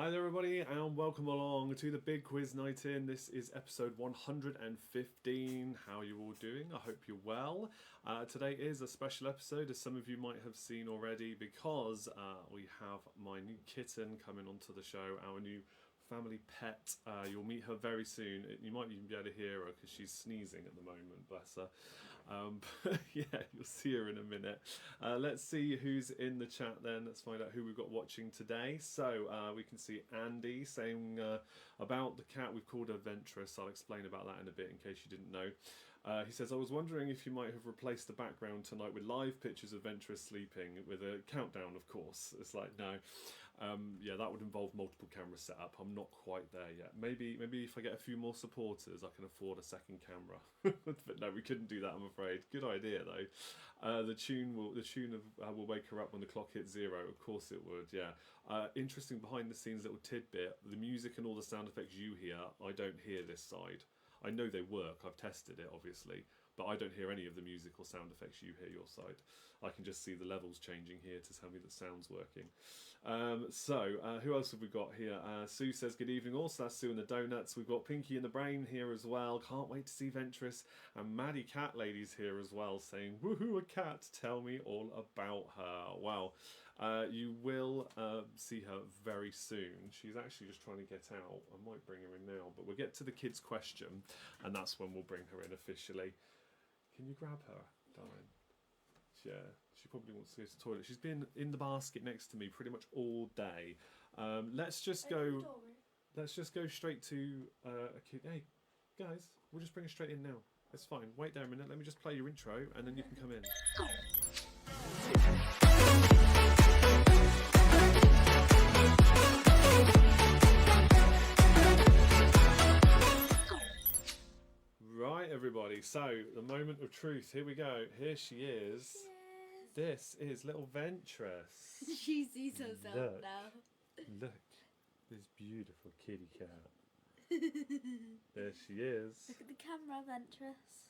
Hi there everybody and welcome along to the big quiz night in. This is episode 115. How are you all doing? I hope you're well. Today is a special episode, as some of you might have seen already, because we have my new kitten coming onto the show, our new family pet. You'll meet her very soon. You might even be able to hear her because she's sneezing at the moment, bless her. But yeah, you'll see her in a minute. Let's see who's in the chat then. Let's find out who we've got watching today. So we can see Andy saying about the cat. We've called her Ventress. I'll explain about that in a bit in case you didn't know. He says, I was wondering if you might have replaced the background tonight with live pictures of Ventress sleeping with a countdown, of course. It's like, no. Yeah, that would involve multiple camera setup. I'm not quite there yet. Maybe if I get a few more supporters, I can afford a second camera. But no, we couldn't do that, I'm afraid. Good idea, though. The tune will wake her up when the clock hits 0. Of course it would, yeah. Interesting behind-the-scenes little tidbit. The music and all the sound effects you hear, I don't hear this side. I know they work, I've tested it obviously, but I don't hear any of the music or sound effects you hear your side. I can just see the levels changing here to tell me that sound's working. Who else have we got here? Sue says, good evening also, that's Sue and the Donuts. We've got Pinky and the Brain here as well, can't wait to see Ventress. And Maddie Cat Lady's here as well, saying, woohoo, a cat, tell me all about her. Wow. You will see her very soon. She's actually just trying to get out. I might bring her in now, but we'll get to the kids' question, and that's when we'll bring her in officially. Can you grab her, darling? Yeah, she probably wants to go to the toilet. She's been in the basket next to me pretty much all day. Let's just go straight to a kid. Hey, guys, we'll just bring her straight in now. It's fine. Wait there a minute. Let me just play your intro, and then you can come in. Right, everybody, so the moment of truth, here we go. Here she is. Yes. This is little Ventress. She sees herself now. Look, this beautiful kitty cat. There she is. Look at the camera, Ventress.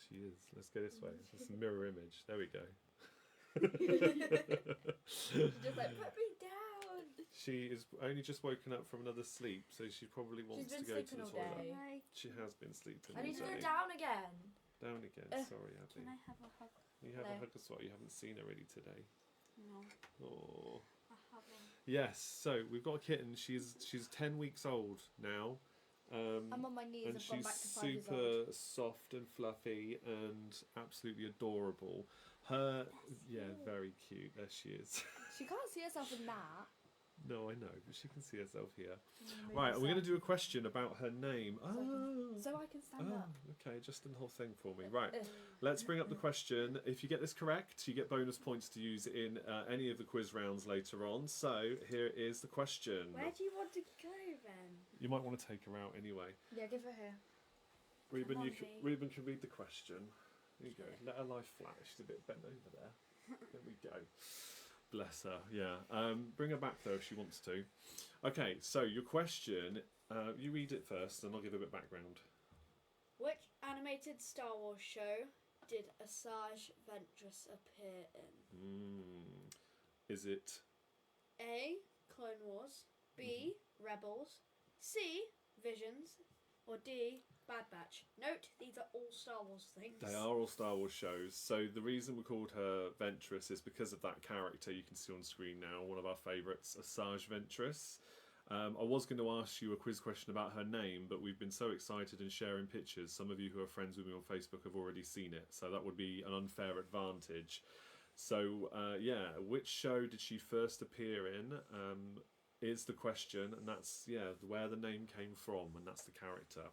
She is. Let's go this way. It's a mirror image. There we go. She's just like, put me down. She is only just woken up from another sleep, so she probably wants to go to the toilet. Day. She has been sleeping. I need to all go day. down again. Down again. Sorry, Abby. Can I have a hug? You have No. a hug as well. You haven't seen her really today. No. Oh. I haven't. Yes. So we've got a kitten. She's 10 weeks old now. I'm on my knees. And I've gone she's back to 5 years old. super soft and fluffy and absolutely adorable. Her, yeah, very cute. There she is. She can't see herself in that. No, I know, but she can see herself here. Right, we're going to do a question about her name. So I can stand up. Okay, just the whole thing for me. Right, let's bring up the question. If you get this correct, you get bonus points to use in any of the quiz rounds later on. So here is the question. Where do you want to go then? You might want to take her out anyway. Yeah, give her here. Reuben, on, Reuben can read the question. There you go. Let her lie flat. She's a bit bent over there. There we go. Bless her. Yeah. Bring her back though if she wants to. Okay. So your question. You read it first, and I'll give a bit of background. Which animated Star Wars show did Asajj Ventress appear in? Is it A. Clone Wars, B. Rebels, C. Visions, or D. Bad Batch? Note, these are all Star Wars things. They are all Star Wars shows. So the reason we called her Ventress is because of that character you can see on screen now, one of our favourites, Asajj Ventress. I was going to ask you a quiz question about her name, but we've been so excited and sharing pictures. Some of you who are friends with me on Facebook have already seen it, so that would be an unfair advantage. So, yeah, which show did she first appear in is the question, and that's, yeah, where the name came from, and that's the character.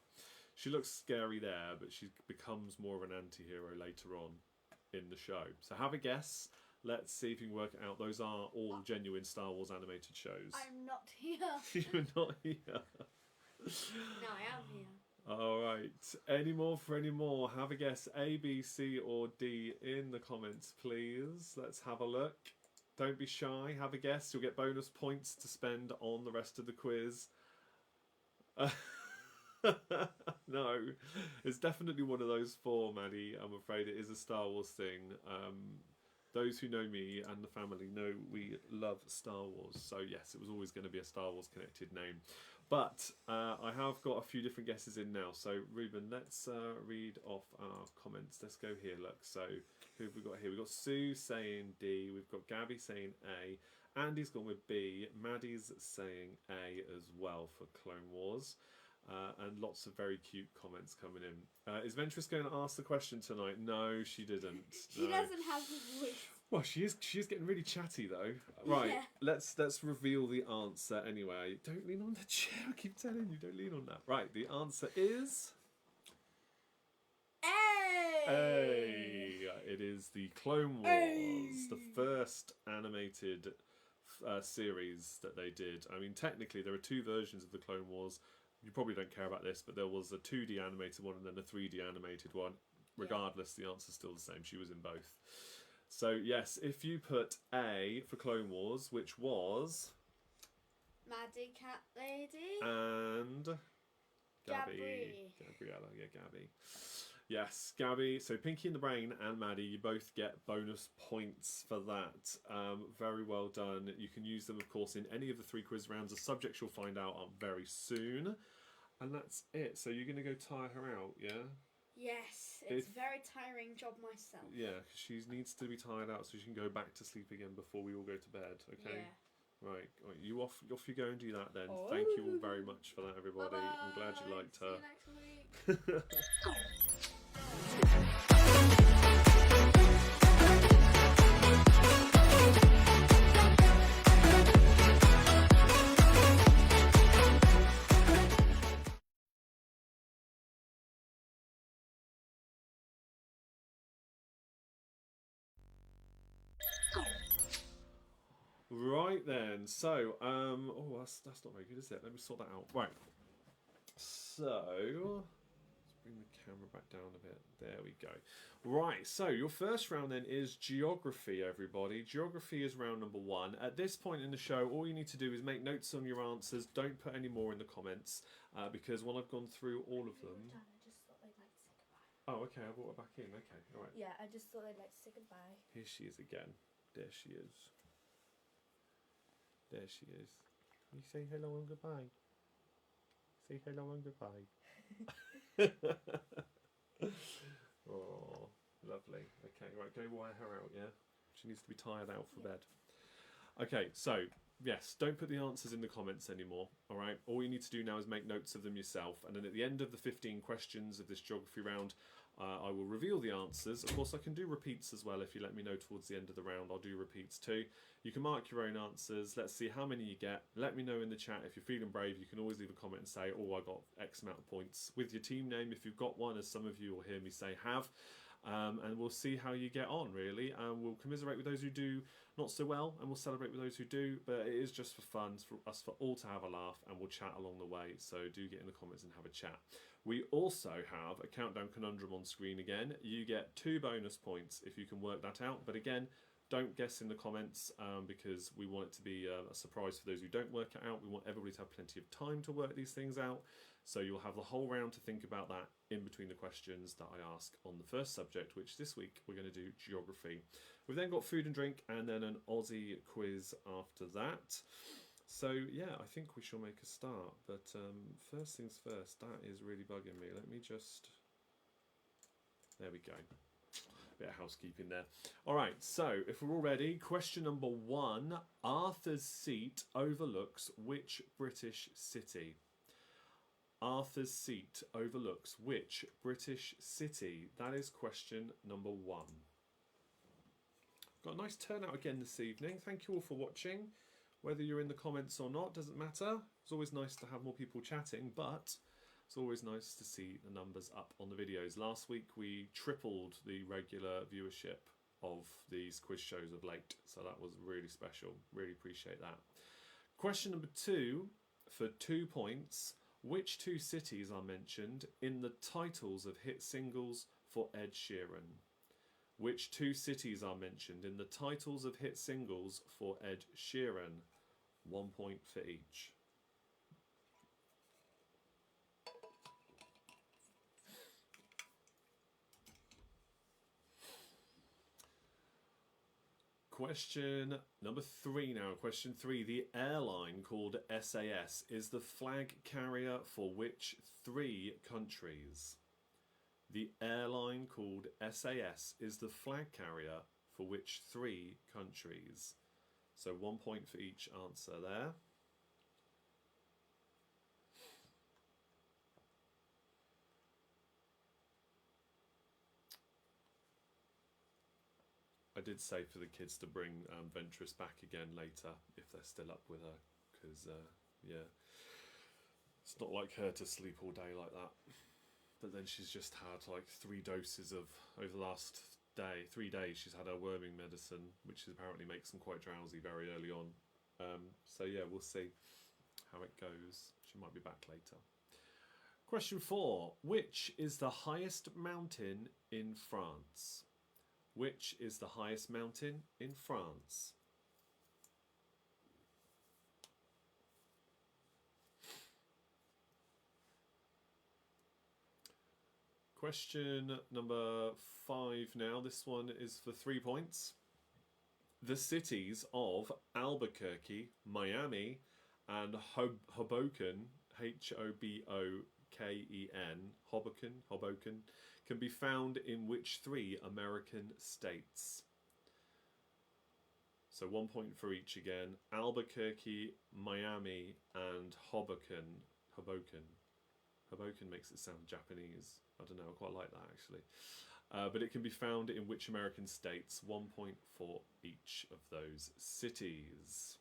She looks scary there, but she becomes more of an anti-hero later on in the show. So have a guess. Let's see if you can work it out. Those are all genuine Star Wars animated shows. I'm not here. You're not here. No, I am here. All right. Any more for any more? Have a guess. A, B, C, or D in the comments, please. Let's have a look. Don't be shy. Have a guess. You'll get bonus points to spend on the rest of the quiz. No, it's definitely one of those four, Maddie. I'm afraid it is a Star Wars thing. those who know me and the family know we love Star Wars. So yes, it was always going to be a Star Wars connected name. But I have got a few different guesses in now. So Ruben, let's read off our comments. Let's go here. Look, so who have we got here? We've got Sue saying D. We've got Gabby saying A. Andy's gone with B. Maddie's saying A as well for Clone Wars. And lots of very cute comments coming in. Is Ventress going to ask the question tonight? No, she didn't. She No. doesn't have the voice. Well, she is getting really chatty though. Right, Yeah. let's reveal the answer anyway. Don't lean on the chair. I keep telling you, don't lean on that. Right, the answer is A. It is the Clone Wars, the first animated series that they did. I mean, technically there are two versions of the Clone Wars. You probably don't care about this, but there was a 2D animated one and then a 3D animated one. Regardless, the answer's still the same. She was in both. So yes, if you put A for Clone Wars, which was Maddie Cat Lady. and Gabby. Gabriella, yeah, Gabby. Yes, Gabby. So Pinky in the Brain and Maddie, you both get bonus points for that. Very well done. You can use them, of course, in any of the 3 quiz rounds. The subjects you'll find out are very soon. And that's it. So you're going to go tire her out, yeah? Yes, it's a very tiring job myself. Yeah, because she needs to be tired out so she can go back to sleep again before we all go to bed, okay? Yeah. Right, you off you go and do that then. Thank you all very much for that, everybody. Bye-bye. I'm glad you liked her. See you next week. Right then, so oh, that's not very good, is it? Let me sort that out. Right, so let's bring the camera back down a bit. There we go. Right, so your first round then is geography, everybody. Geography is round number 1. At this point in the show, all you need to do is make notes on your answers. Don't put any more in the comments because when I've gone through all of them. I just thought they'd like to say goodbye. Oh, okay, I brought her back in. Okay, all right. Yeah, I just thought they'd like to say goodbye. Here she is again. There she is. There she is. You say hello and goodbye. Say hello and goodbye. Oh, lovely. Okay, right, go wire her out, yeah? She needs to be tired out for bed. Okay, so, yes, don't put the answers in the comments anymore, alright? All you need to do now is make notes of them yourself, and then at the end of the 15 questions of this geography round, I will reveal the answers. Of course, I can do repeats as well. If you let me know towards the end of the round, I'll do repeats too. You can mark your own answers. Let's see how many you get. Let me know in the chat. If you're feeling brave, you can always leave a comment and say, oh, I got X amount of points. With your team name, if you've got one, as some of you will hear me say have. And we'll see how you get on, really. We'll commiserate with those who do not so well, and we'll celebrate with those who do. But it is just for fun, for us for all to have a laugh, and we'll chat along the way. So do get in the comments and have a chat. We also have a countdown conundrum on screen again. You get 2 bonus points if you can work that out. But again, don't guess in the comments because we want it to be a surprise for those who don't work it out. We want everybody to have plenty of time to work these things out. So you'll have the whole round to think about that in between the questions that I ask on the first subject, which this week we're going to do geography. We've then got food and drink and then an Aussie quiz after that. So yeah, I think we shall make a start. But first things first, that is really bugging me. Let me just... There we go. Bit of housekeeping there. All right, so if we're all ready, question number 1. Arthur's Seat overlooks which British city? Arthur's Seat overlooks which British city? That is question number 1. Got a nice turnout again this evening. Thank you all for watching. Whether you're in the comments or not, doesn't matter. It's always nice to have more people chatting, but it's always nice to see the numbers up on the videos. Last week we tripled the regular viewership of these quiz shows of late, so that was really special. Really appreciate that. Question number 2 for 2 points. Which 2 cities are mentioned in the titles of hit singles for Ed Sheeran? Which 2 cities are mentioned in the titles of hit singles for Ed Sheeran? 1 point for each. question number 3 now. Question 3. The airline called SAS is the flag carrier for which 3 countries? The airline called SAS is the flag carrier for which 3 countries? So 1 point for each answer there. I did say for the kids to bring Ventress back again later if they're still up with her, because yeah, it's not like her to sleep all day like that. But then she's just had like 3 doses of, over the last 3 days she's had her worming medicine, which apparently makes them quite drowsy very early on. So yeah, we'll see how it goes. She might be back later. Question 4. Which is the highest mountain in France? Which is the highest mountain in France? Question number 5 now. This one is for 3 points. The cities of Albuquerque, Miami, and Hoboken, Hoboken, Hoboken, can be found in which 3 American states? So 1 point for each again. Albuquerque, Miami, and Hoboken. Hoboken makes it sound Japanese. I don't know, I quite like that actually. But it can be found in which American states? 1 point for each of those cities.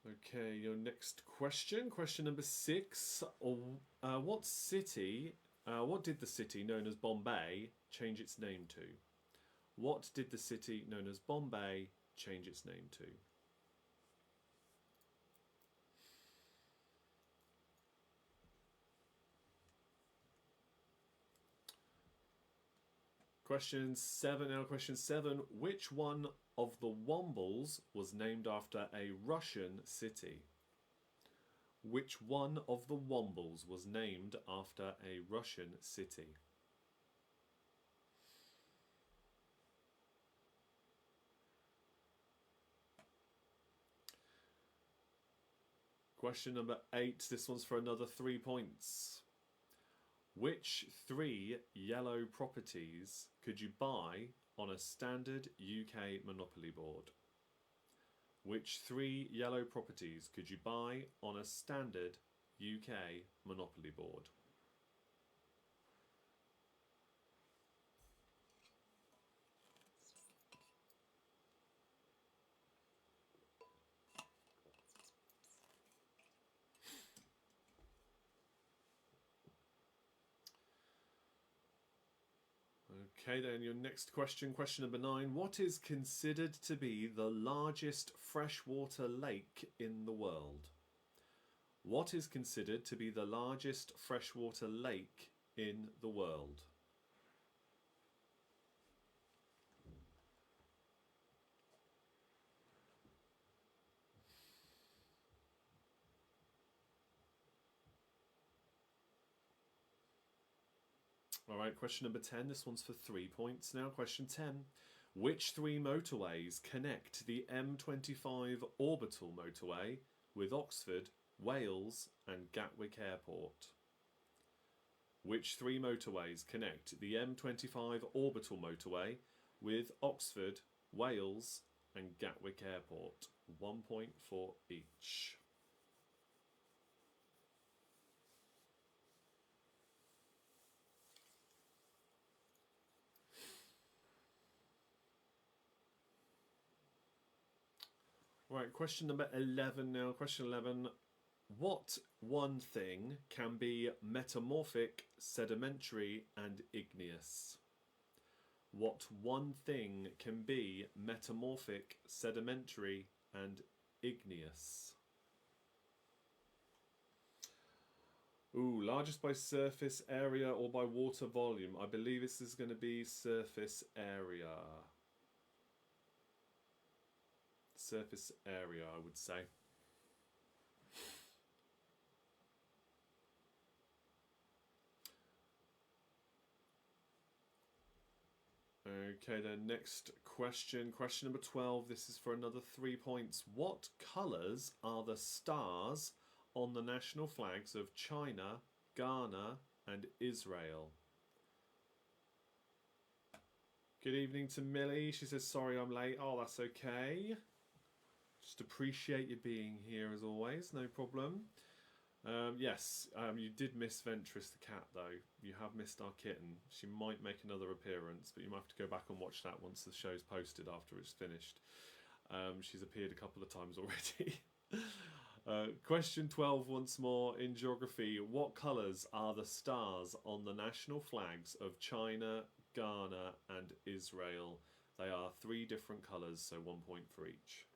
Okay, your next question. Question number 6. What did the city known as Bombay change its name to? What did the city known as Bombay change its name to? Question 7 now. Question 7. Which one of the Wombles was named after a Russian city? Which one of the Wombles was named after a Russian city? Question number 8. This one's for another 3 points. Which 3 yellow properties could you buy on a standard UK Monopoly board? Which 3 yellow properties could you buy on a standard UK Monopoly board? Okay, then your next question, question number 9. What is considered to be the largest freshwater lake in the world? What is considered to be the largest freshwater lake in the world? All right, question number 10. This one's for 3 points now. Question 10. Which 3 motorways connect the M25 orbital motorway with Oxford, Wales, and Gatwick Airport? Which 3 motorways connect the M25 orbital motorway with Oxford, Wales, and Gatwick Airport? 1 point for each. Right, question number 11 now. Question 11. What one thing can be metamorphic, sedimentary, and igneous? What one thing can be metamorphic, sedimentary, and igneous? Ooh, largest by surface area or by water volume? I believe this is going to be surface area. Surface area, I would say. Okay, then next question. Question number 12. This is for another 3 points. What colours are the stars on the national flags of China, Ghana, and Israel? Good evening to Millie. She says, sorry I'm late. Oh, that's okay. Just appreciate you being here as always. No problem. Yes, you did miss Ventress the cat though. You have missed our kitten. She might make another appearance, but you might have to go back and watch that once the show's posted after it's finished. She's appeared a couple of times already. Question 12 once more in geography. What colours are the stars on the national flags of China, Ghana and Israel? They are 3 different colours, so 1 point for each.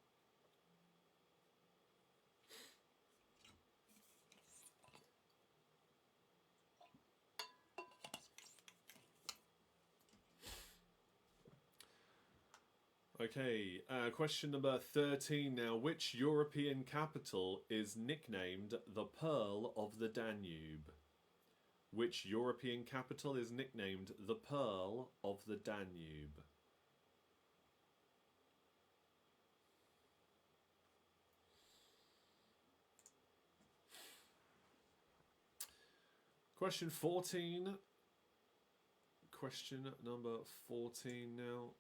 Okay, question number 13 now. Which European capital is nicknamed the Pearl of the Danube? Which European capital is nicknamed the Pearl of the Danube? Question 14. Question number 14 now.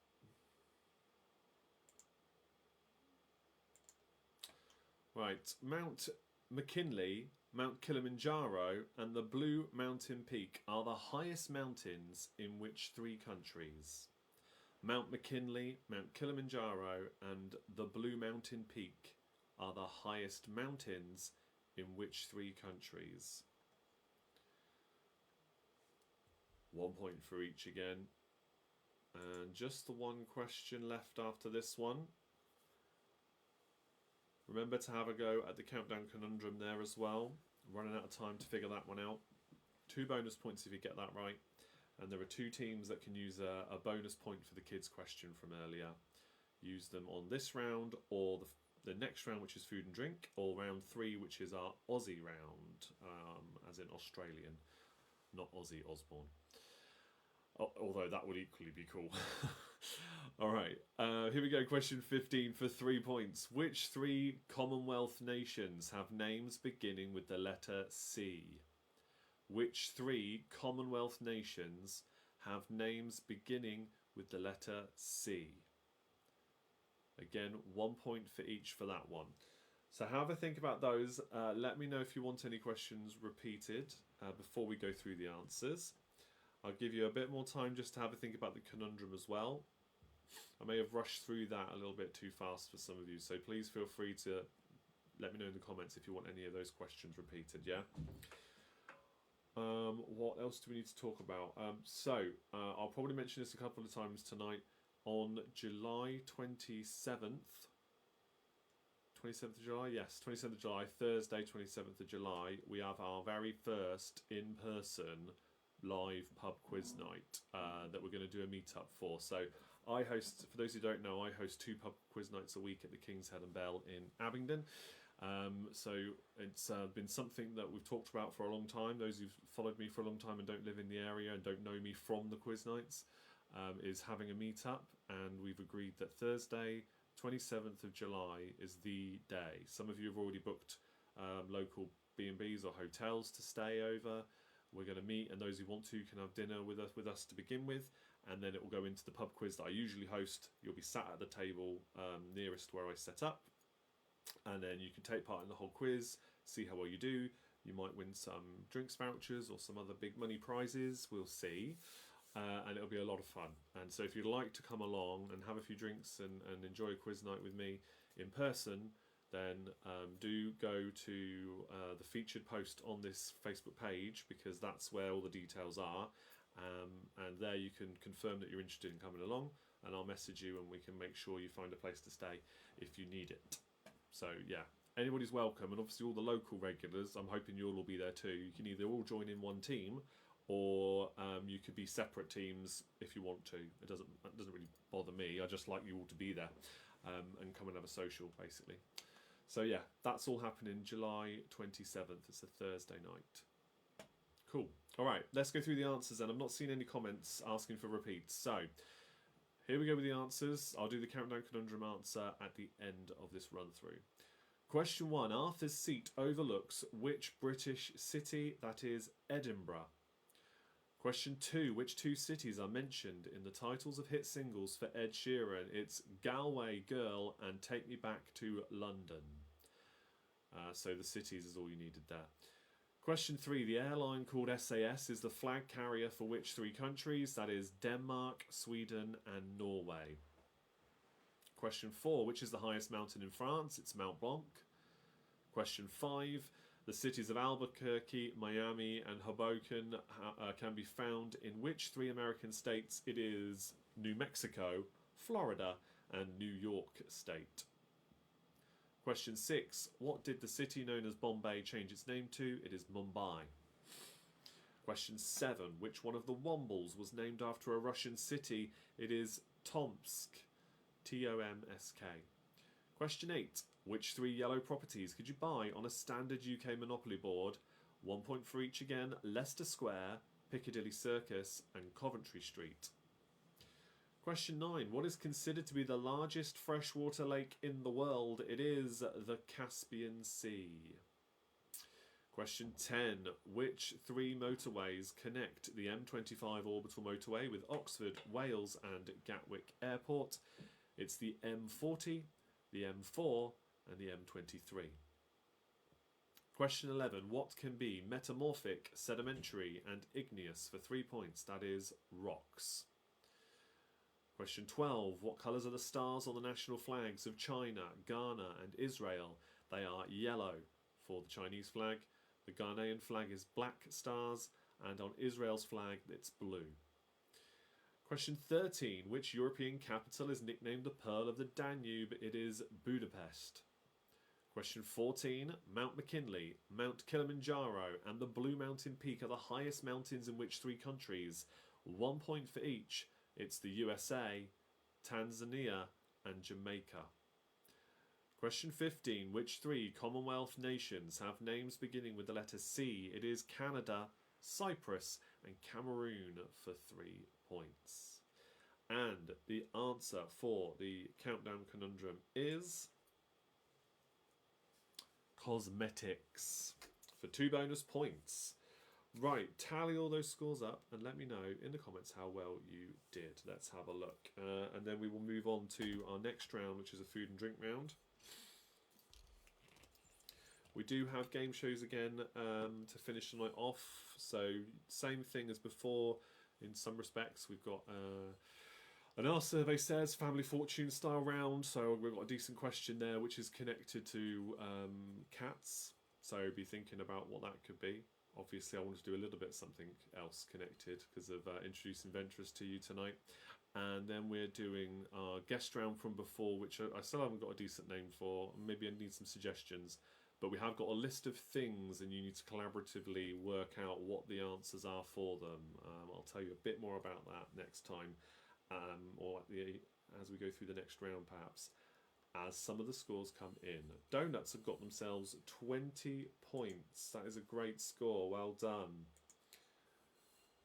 Right, Mount McKinley, Mount Kilimanjaro and the Blue Mountain Peak are the highest mountains in which 3 countries? Mount McKinley, Mount Kilimanjaro and the Blue Mountain Peak are the highest mountains in which 3 countries? 1 point for each again. And just the one question left after this one. Remember to have a go at the countdown conundrum there as well. Running out of time to figure that one out. 2 bonus points if you get that right. And there are 2 teams that can use a bonus point for the kids question from earlier. Use them on this round or the next round, which is food and drink, or round 3, which is our Aussie round, as in Australian, not Aussie Osborne. Although that would equally be cool. Alright, here we go. Question 15 for 3 points. Which 3 Commonwealth nations have names beginning with the letter C? Which 3 Commonwealth nations have names beginning with the letter C? Again, 1 point for each for that one. So have a think about those. Let me know if you want any questions repeated before we go through the answers. I'll give you a bit more time just to have a think about the conundrum as well. I may have rushed through that a little bit too fast for some of you, so please feel free to let me know in the comments if you want any of those questions repeated, yeah? What else do we need to talk about? I'll probably mention this a couple of times tonight. On July 27th, 27th of July? Yes, 27th of July, Thursday, 27th of July, we have our very first in-person live pub quiz night that we're going to do a meetup for. So I host, for those who don't know, I host 2 pub quiz nights a week at the King's Head and Bell in Abingdon. So it's been something that we've talked about for a long time. Those who've followed me for a long time and don't live in the area and don't know me from the quiz nights is having a meetup, and we've agreed that Thursday 27th of July is the day. Some of you have already booked local B&Bs or hotels to stay over. We're going to meet, and those who want to can have dinner with us to begin with, and then it will go into the pub quiz that I usually host. You'll be sat at the table nearest where I set up, and then you can take part in the whole quiz, see how well you do. You might win some drinks vouchers or some other big money prizes, we'll see, and it'll be a lot of fun. And so if you'd like to come along and have a few drinks and enjoy a quiz night with me in person, then do go to the featured post on this Facebook page, because that's where all the details are, and there you can confirm that you're interested in coming along, and I'll message you and we can make sure you find a place to stay if you need it. So yeah, anybody's welcome, and obviously all the local regulars, I'm hoping you'll all be there too. You can either all join in one team, or you could be separate teams if you want to. It doesn't really bother me. I just like you all to be there and come and have a social, basically. So yeah, that's all happening July 27th. It's a Thursday night. Cool. All right, let's go through the answers then. I'm not seeing any comments asking for repeats. So Here we go with the answers. I'll do the countdown conundrum answer at the end of this run through. Question 1. Arthur's Seat overlooks which British city? That is Edinburgh. Question 2. Which two cities are mentioned in the titles of hit singles for Ed Sheeran? It's Galway Girl and Take Me Back to London. So the cities is all you needed there. Question 3. The airline called SAS is the flag carrier for which three countries? That is Denmark, Sweden and Norway. Question 4. Which is the highest mountain in France? It's Mount Blanc. Question 5. The cities of Albuquerque, Miami and Hoboken can be found in which three American states? It is New Mexico, Florida and New York State. Question 6. What did the city known as Bombay change its name to? It is Mumbai. Question 7. Which one of the Wombles was named after a Russian city? It is Tomsk. Tomsk. Question 8. Which three yellow properties could you buy on a standard UK Monopoly board? 1 point for each again. Leicester Square, Piccadilly Circus and Coventry Street. Question 9. What is considered to be the largest freshwater lake in the world? It is the Caspian Sea. Question 10. Which three motorways connect the M25 orbital motorway with Oxford, Wales and Gatwick Airport? It's the M40, the M4 and the M23. Question 11. What can be metamorphic, sedimentary and igneous for 3 points? That is rocks. Question 12. What colours are the stars on the national flags of China, Ghana and Israel? They are yellow for the Chinese flag. The Ghanaian flag is black stars and on Israel's flag it's blue. Question 13. Which European capital is nicknamed the Pearl of the Danube? It is Budapest. Question 14. Mount McKinley, Mount Kilimanjaro and the Blue Mountain Peak are the highest mountains in which three countries? 1 point for each. It's the USA, Tanzania and Jamaica. Question 15. Which three Commonwealth nations have names beginning with the letter C? It is Canada, Cyprus and Cameroon for 3 points. And the answer for the countdown conundrum is cosmetics for 2 bonus points. Right, tally all those scores up and let me know in the comments how well you did. Let's have a look. And then we will move on to our next round, which is a food and drink round. We do have game shows again to finish the night off. So same thing as before in some respects. We've got an Our Survey Says family fortune style round. So we've got a decent question there which is connected to cats. So be thinking about what that could be. Obviously I want to do a little bit something else connected because of introducing Venturous to you tonight. And then we're doing our guest round from before, which I still haven't got a decent name for. Maybe I need some suggestions. But we have got a list of things and you need to collaboratively work out what the answers are for them. I'll tell you a bit more about that next time, or as we go through the next round perhaps, as some of the scores come in. Donuts have got themselves 20 points. That is a great score, well done.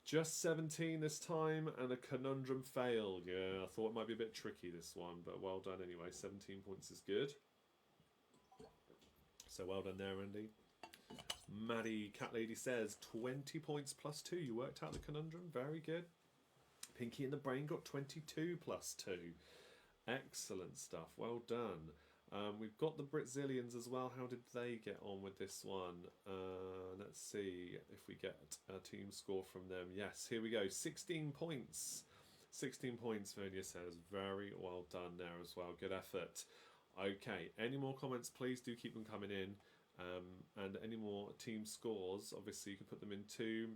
Just 17 this time and a conundrum failed. Yeah, I thought it might be a bit tricky this one, but well done anyway. 17 points is good. So well done there, Andy. Maddie Cat Lady says 20 points plus 2. You worked out the conundrum. Very good. Pinky in the Brain got 22 plus 2. Excellent stuff. Well done. We've got the Britzillians as well. How did they get on with this one? Let's see if we get a team score from them. Yes, here we go. 16 points. 16 points, Vernia says. Very well done there as well. Good effort. Okay, any more comments, please do keep them coming in. And any more team scores, obviously you can put them in too.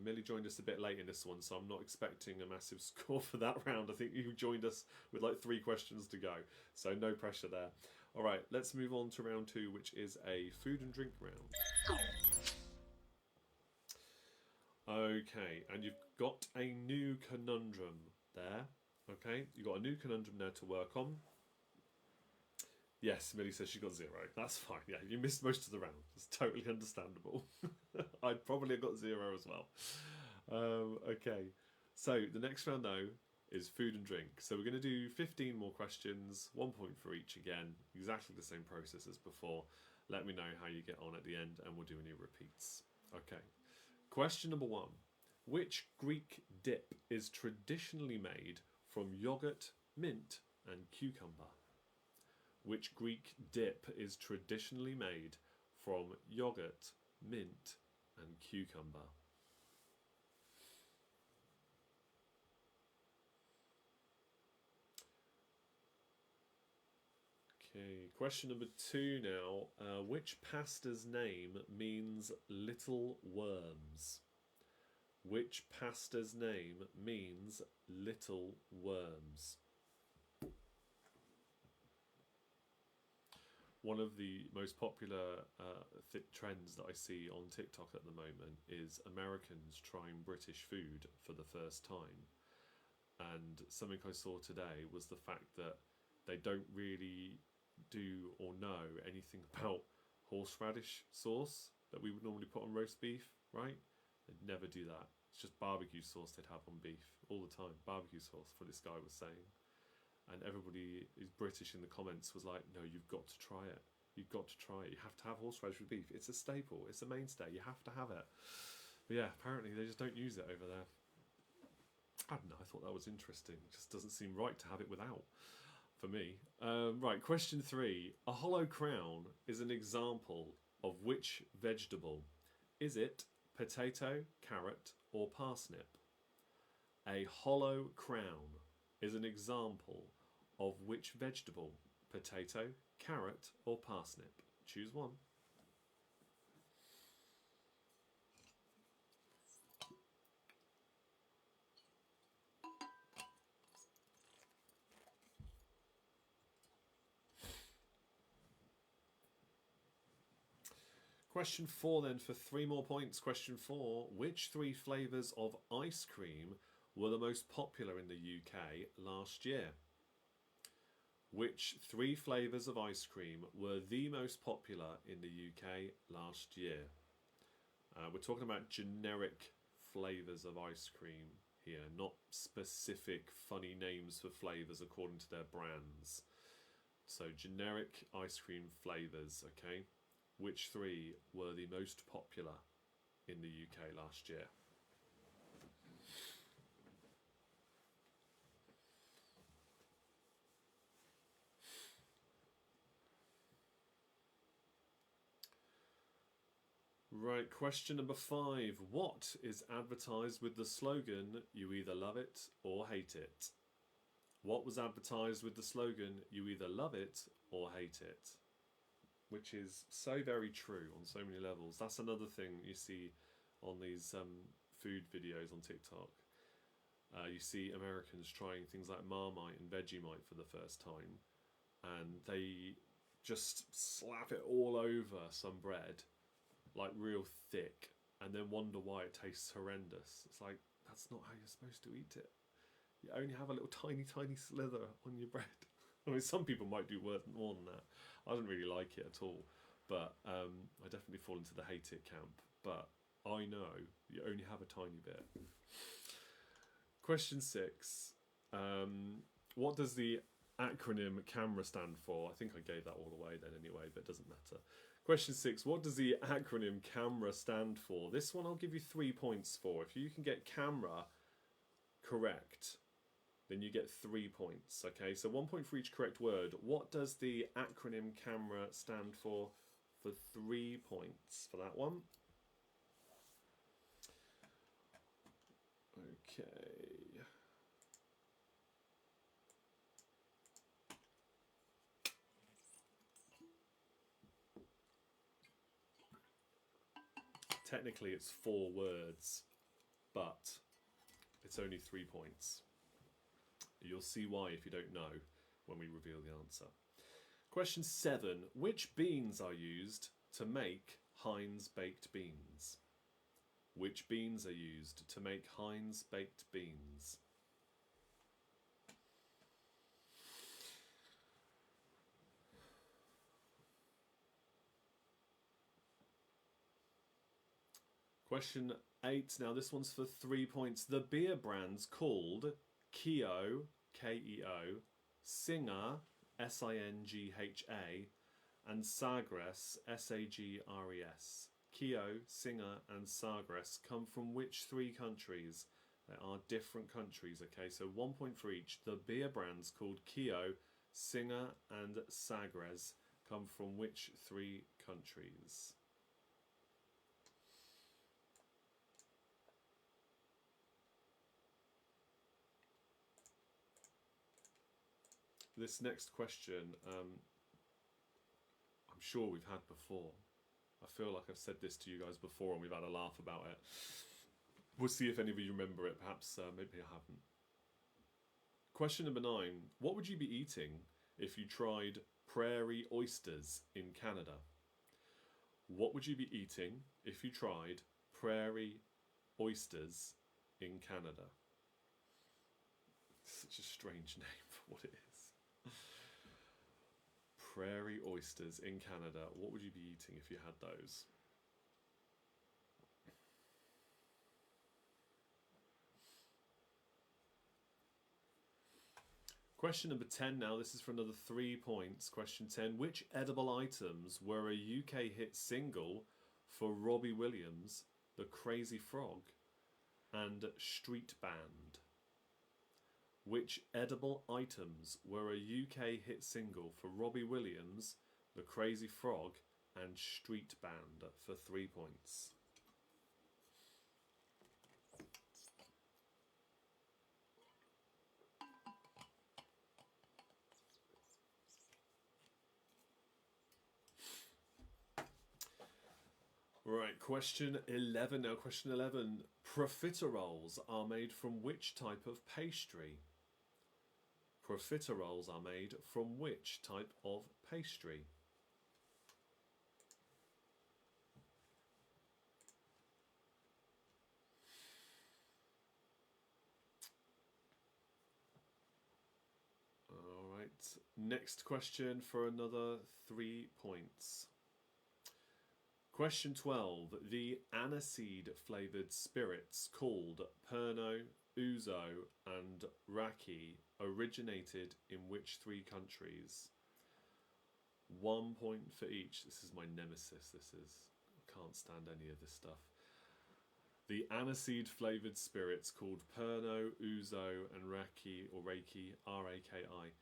Millie joined us a bit late in this one, so I'm not expecting a massive score for that round. I think you joined us with like 3 questions to go, so no pressure there. All right, let's move on to round 2, which is a food and drink round. Okay, and you've got a new conundrum there. Okay, you've got a new conundrum there to work on. Yes, Millie says she got 0. That's fine. Yeah, you missed most of the round. It's totally understandable. I'd probably have got 0 as well. Okay, so the next round though is food and drink. So we're going to do 15 more questions, 1 point for each again, exactly the same process as before. Let me know how you get on at the end and we'll do any repeats. Okay. Question number 1. Which Greek dip is traditionally made from yogurt, mint and cucumber? Which Greek dip is traditionally made from yogurt, mint and cucumber? Okay, question number 2 now. Which pasta's name means little worms? Which pasta's name means little worms? One of the most popular trends that I see on TikTok at the moment is Americans trying British food for the first time. And something I saw today was the fact that they don't really do or know anything about horseradish sauce that we would normally put on roast beef, right? They'd never do that. It's just barbecue sauce they'd have on beef all the time. Barbecue sauce, what this guy was saying. And everybody who's British in the comments was like, no, you've got to try it. You've got to try it. You have to have horseradish with beef. It's a staple. It's a mainstay. You have to have it. But yeah, apparently they just don't use it over there. I don't know. I thought that was interesting. It just doesn't seem right to have it without, for me. Right, question 3. A hollow crown is an example of which vegetable? Is it potato, carrot, or parsnip? A hollow crown is an example of which vegetable? Potato, carrot, or parsnip? Choose one. Question 4 then for 3 more points. Question 4. Which 3 flavours of ice cream were the most popular in the UK last year? Which 3 flavours of ice cream were the most popular in the UK last year? We're talking about generic flavours of ice cream here, not specific funny names for flavours according to their brands. So generic ice cream flavours, okay? Which 3 were the most popular in the UK last year? Right, question number 5. What is advertised with the slogan, you either love it or hate it? What was advertised with the slogan, you either love it or hate it? Which is so very true on so many levels. That's another thing you see on these food videos on TikTok. You see Americans trying things like Marmite and Vegemite for the first time, and they just slap it all over some bread, like real thick, and then wonder why it tastes horrendous. It's like, that's not how you're supposed to eat it. You only have a little tiny slither on your bread. I mean, some people might do more than that. I don't really like it at all, but I definitely fall into the hate it camp. But I know you only have a tiny bit. Question 6. What does the acronym CAMRA stand for? I think I gave that all away then anyway, but it doesn't matter. Question 6. What does the acronym CAMRA stand for? This one I'll give you 3 points for. If you can get CAMRA correct, then you get 3 points. Okay, so 1 point for each correct word. What does the acronym CAMRA stand for 3 points for that one? Okay. Technically it's 4 words, but it's only 3 points. You'll see why if you don't know when we reveal the answer. Question 7. Which beans are used to make Heinz baked beans? Which beans are used to make Heinz baked beans? Question 8. Now this one's for 3 points. The beer brand's called Keo, Keo, Singer, Singha, and Sagres, Sagres. Keo, Singer, and Sagres come from which three countries? There are different countries, okay, so 1 point for each. The beer brands called Keo, Singer, and Sagres come from which three countries? This next question, I'm sure we've had before. I feel like I've said this to you guys before and we've had a laugh about it. We'll see if any of you remember it. Perhaps maybe I haven't. Question number 9. What would you be eating if you tried prairie oysters in Canada? What would you be eating if you tried prairie oysters in Canada? Such a strange name for what it is. Prairie oysters in Canada. What would you be eating if you had those? Question number 10 now. This is for another 3 points. Question 10. Which edible items were a UK hit single for Robbie Williams, The Crazy Frog, and Street Band? Which edible items were a UK hit single for Robbie Williams, The Crazy Frog, and Street Band? For 3 points. Right, question 11 now. Question 11. Profiteroles are made from which type of pastry? Profiteroles are made from which type of pastry? All right, next question for another 3 points. Question 12. The aniseed flavoured spirits called Pernod, Ouzo and Raki originated in which 3 countries? 1 point for each. This is my nemesis. I can't stand any of this stuff. The aniseed flavoured spirits called Pernod, Ouzo and Raki, or Reiki, R-A-K-I,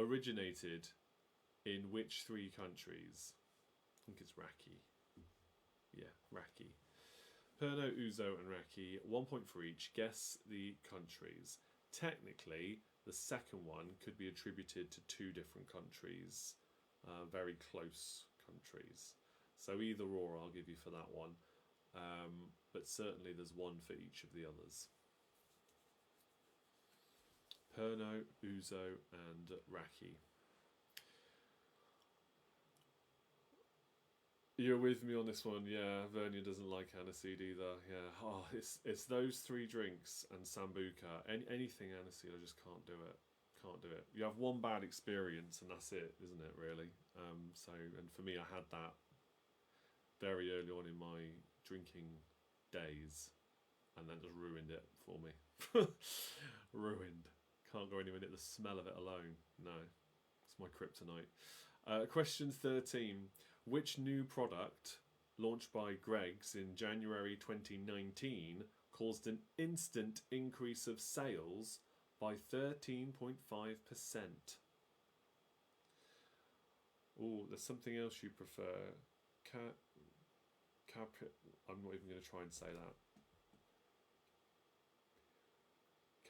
originated in which 3 countries? I think it's Raki. Yeah, Raki. Pernod, Ouzo and Raki, 1 point for each. Guess the countries. Technically, the second one could be attributed to 2 different countries, very close countries. So either or I'll give you for that one. But certainly there's 1 for each of the others. Pernod, Ouzo and Raki. You're with me on this one, yeah. Vernia doesn't like aniseed either, yeah. Oh, it's those 3 drinks and Sambuca. Anything aniseed, I just can't do it. Can't do it. You have 1 bad experience and that's it, isn't it, really? And for me, I had that very early on in my drinking days and then just ruined it for me. Ruined. Can't go anywhere near the smell of it alone. No, it's my kryptonite. Question 13. Which new product, launched by Greggs in January 2019, caused an instant increase of sales by 13.5%? Oh, there's something else you prefer. I'm not even going to try and say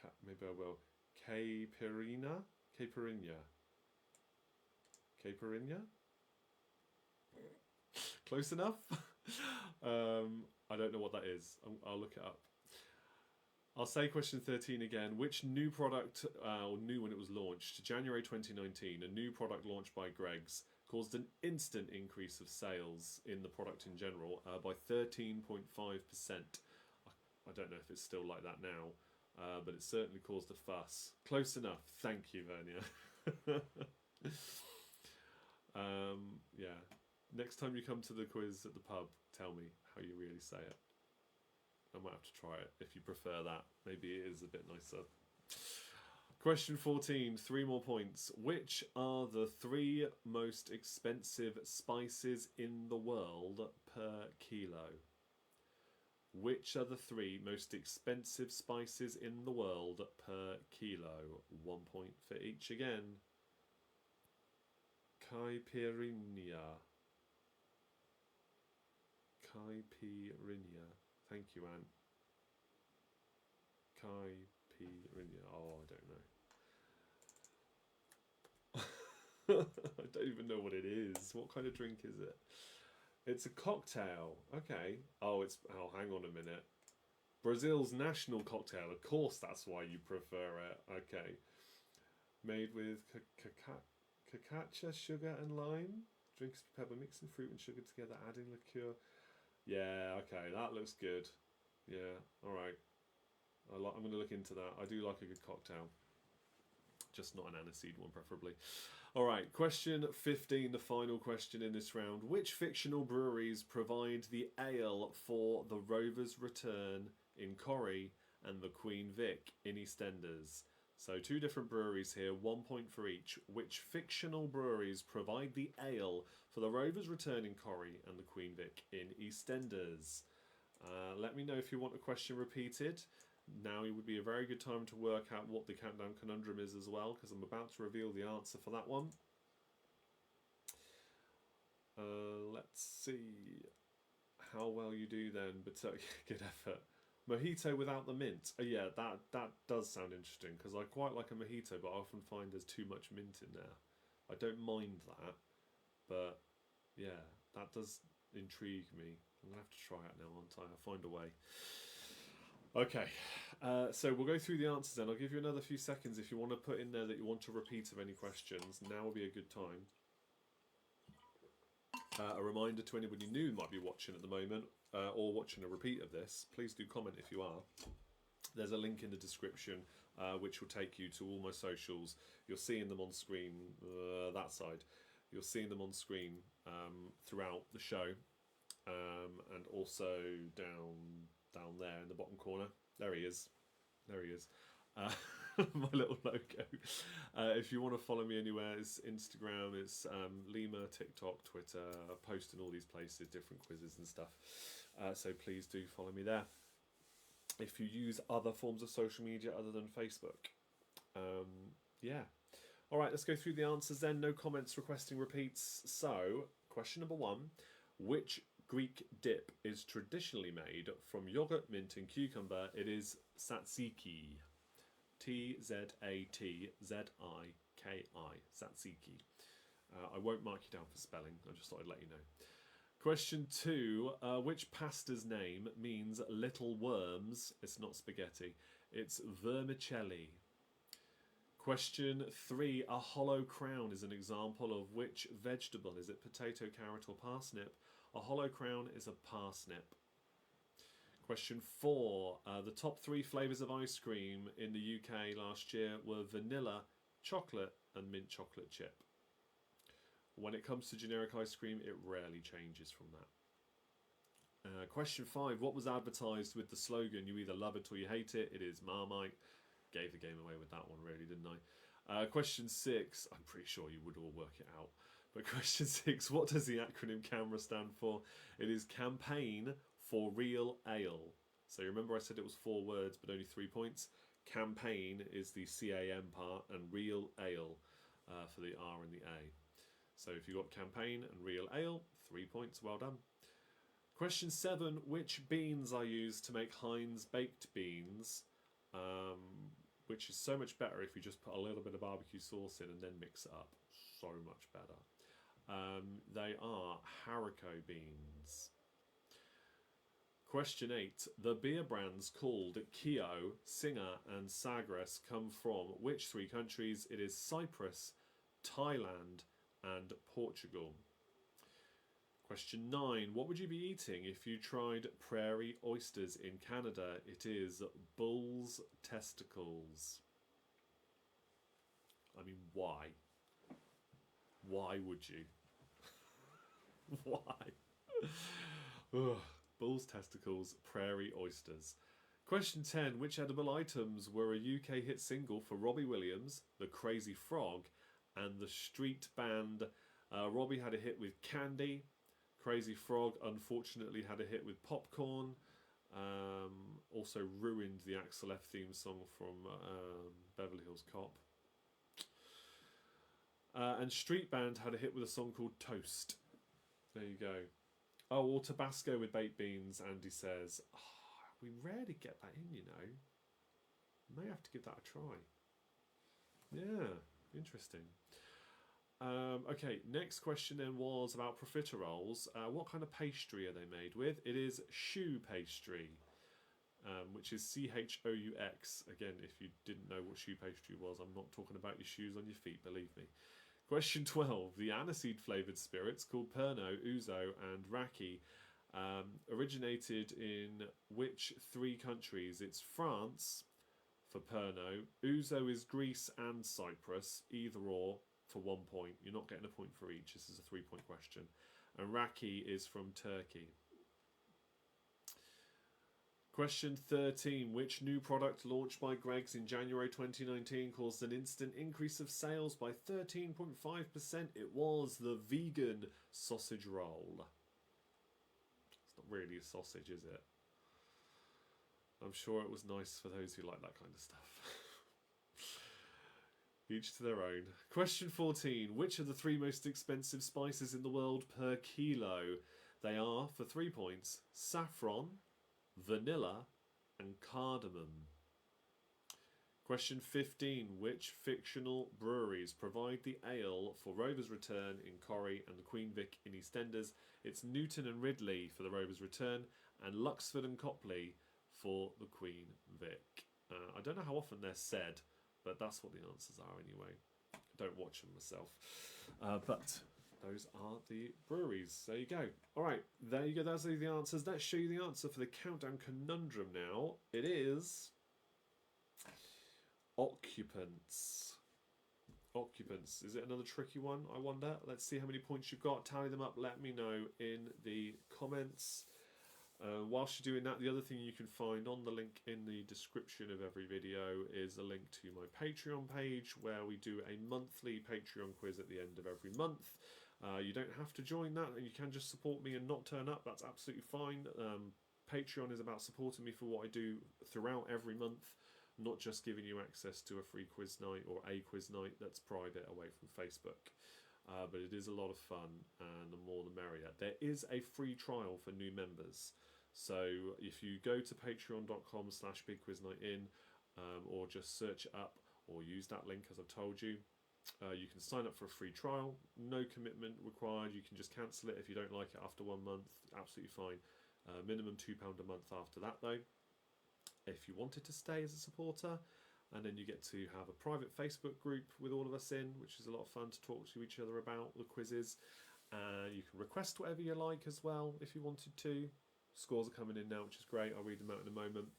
that. Maybe I will. Caipirinha? Close enough? I don't know what that is. I'll look it up. I'll say question 13 again. Which new product, or new when it was launched, January 2019, a new product launched by Greggs, caused an instant increase of sales in the product in general by 13.5%. I don't know if it's still like that now, but it certainly caused a fuss. Close enough. Thank you, Vernia. Yeah. Next time you come to the quiz at the pub, tell me how you really say it. I might have to try it if you prefer that. Maybe it is a bit nicer. Question 14, 3 more points. Which are the 3 most expensive spices in the world per kilo? Which are the 3 most expensive spices in the world per kilo? 1 point for each again. Caipirinha. Caipirinha. Thank you, Anne. Caipirinha. Oh, I don't know. I don't even know what it is. What kind of drink is it? It's a cocktail. Okay. Oh, hang on a minute. Brazil's national cocktail. Of course, that's why you prefer it. Okay. Made with cacacha, sugar, and lime. Drinks prepared by mixing fruit and sugar together, adding liqueur. Yeah. Okay. That looks good. Yeah. All right. I'm going to look into that. I do like a good cocktail. Just not an aniseed one, preferably. All right, question 15, the final question in this round. Which fictional breweries provide the ale for the Rover's Return in Corrie and the Queen Vic in EastEnders? So 2 different breweries here, 1 point for each. Which fictional breweries provide the ale for the Rover's Return in Corrie and the Queen Vic in EastEnders? Let me know if you want a question repeated. Now it would be a very good time to work out what the countdown conundrum is as well, because I'm about to reveal the answer for that one. Let's see how well you do then, but good effort. Mojito without the mint. Yeah, that does sound interesting, because I quite like a mojito, but I often find there's too much mint in there. I don't mind that, but yeah, that does intrigue me. I'm going to have to try it now, aren't I? I'll find a way. Okay, so we'll go through the answers then. I'll give you another few seconds if you want to put in there that you want a repeat of any questions. Now will be a good time. A reminder to anybody new who might be watching at the moment or watching a repeat of this, please do comment if you are. There's a link in the description which will take you to all my socials. You're seeing them on screen, that side. You're seeing them on screen throughout the show and also down there in the bottom corner. There he is. My little logo. If you want to follow me anywhere, it's Instagram, it's Lima, TikTok, Twitter. I post in all these places, different quizzes and stuff. So please do follow me there. If you use other forms of social media other than Facebook. Yeah. All right, let's go through the answers then. No comments requesting repeats. So, question number 1. Which Greek dip is traditionally made from yogurt, mint and cucumber? It is tzatziki. Tzatziki. Tzatziki. I won't mark you down for spelling. I just thought I'd let you know. Question 2. Which pasta's name means little worms? It's not spaghetti. It's vermicelli. Question 3. A hollow crown is an example of which vegetable? Is it potato, carrot or parsnip? A hollow crown is a parsnip. Question 4. The top 3 flavours of ice cream in the UK last year were vanilla, chocolate and mint chocolate chip. When it comes to generic ice cream, it rarely changes from that. Question 5. What was advertised with the slogan, you either love it or you hate it? It is Marmite. Gave the game away with that one, really, didn't I? Question 6. I'm pretty sure you would all work it out. But question 6, what does the acronym CAMRA stand for? It is Campaign for Real Ale. So you remember I said it was 4 words, but only 3 points? Campaign is the CAM part, and Real Ale for the R and the A. So if you got Campaign and Real Ale, 3 points, well done. Question 7, which beans are used to make Heinz baked beans? Which is so much better if you just put a little bit of barbecue sauce in and then mix it up. So much better. They are haricot beans. Question 8. The beer brands called Kio, Singer and Sagres come from which 3 countries? It is Cyprus, Thailand and Portugal. Question 9. What would you be eating if you tried prairie oysters in Canada? It is bull's testicles. I mean, why? Why would you? Why? Ugh. Bull's testicles, prairie oysters. Question 10. Which edible items were a UK hit single for Robbie Williams, The Crazy Frog, and the street band? Robbie had a hit with Candy. Crazy Frog, unfortunately, had a hit with Popcorn. Also ruined the Axel F theme song from Beverly Hills Cop. And Street Band had a hit with a song called Toast. There you go. Oh, or Tabasco with baked beans, Andy says. Oh, we rarely get that in, you know. May have to give that a try. Yeah, interesting. Okay, next question then was about profiteroles. What kind of pastry are they made with? It is choux pastry, which is CHOUX. Again, if you didn't know what choux pastry was, I'm not talking about your shoes on your feet, believe me. Question 12. The aniseed flavoured spirits called Pernod, Ouzo and Raki originated in which 3 countries? It's France for Pernod. Ouzo is Greece and Cyprus, either or for 1 point. You're not getting a point for each. This is a 3-point question. And Raki is from Turkey. Question 13. Which new product launched by Greggs in January 2019 caused an instant increase of sales by 13.5%? It was the vegan sausage roll. It's not really a sausage, is it? I'm sure it was nice for those who like that kind of stuff. Each to their own. Question 14. Which are the 3 most expensive spices in the world per kilo? They are, for 3 points, saffron, vanilla and cardamom. Question 15. Which fictional breweries provide the ale for Rover's Return in Corrie and the Queen Vic in EastEnders? It's Newton and Ridley for the Rover's Return and Luxford and Copley for the Queen Vic. I don't know how often they're said, but that's what the answers are anyway. I don't watch them myself. But those are the breweries. There you go. All right, there you go. Those are the answers. Let's show you the answer for the countdown conundrum now. It is occupants. Occupants. Is it another tricky one, I wonder? Let's see how many points you've got. Tally them up. Let me know in the comments. Whilst you're doing that, the other thing you can find on the link in the description of every video is a link to my Patreon page where we do a monthly Patreon quiz at the end of every month. You don't have to join that, and you can just support me and not turn up. That's absolutely fine. Patreon is about supporting me for what I do throughout every month, not just giving you access to a free quiz night or a quiz night that's private away from Facebook. But it is a lot of fun, and the more the merrier. There is a free trial for new members. So if you go to patreon.com/bigquiznightIn or just search it up or use that link as I've told you, you can sign up for a free trial. No commitment required. You can just cancel it if you don't like it after 1 month. Absolutely fine. Minimum £2 a month after that though. If you wanted to stay as a supporter, and then you get to have a private Facebook group with all of us in, which is a lot of fun to talk to each other about the quizzes. You can request whatever you like as well if you wanted to. Scores are coming in now, which is great. I'll read them out in a moment.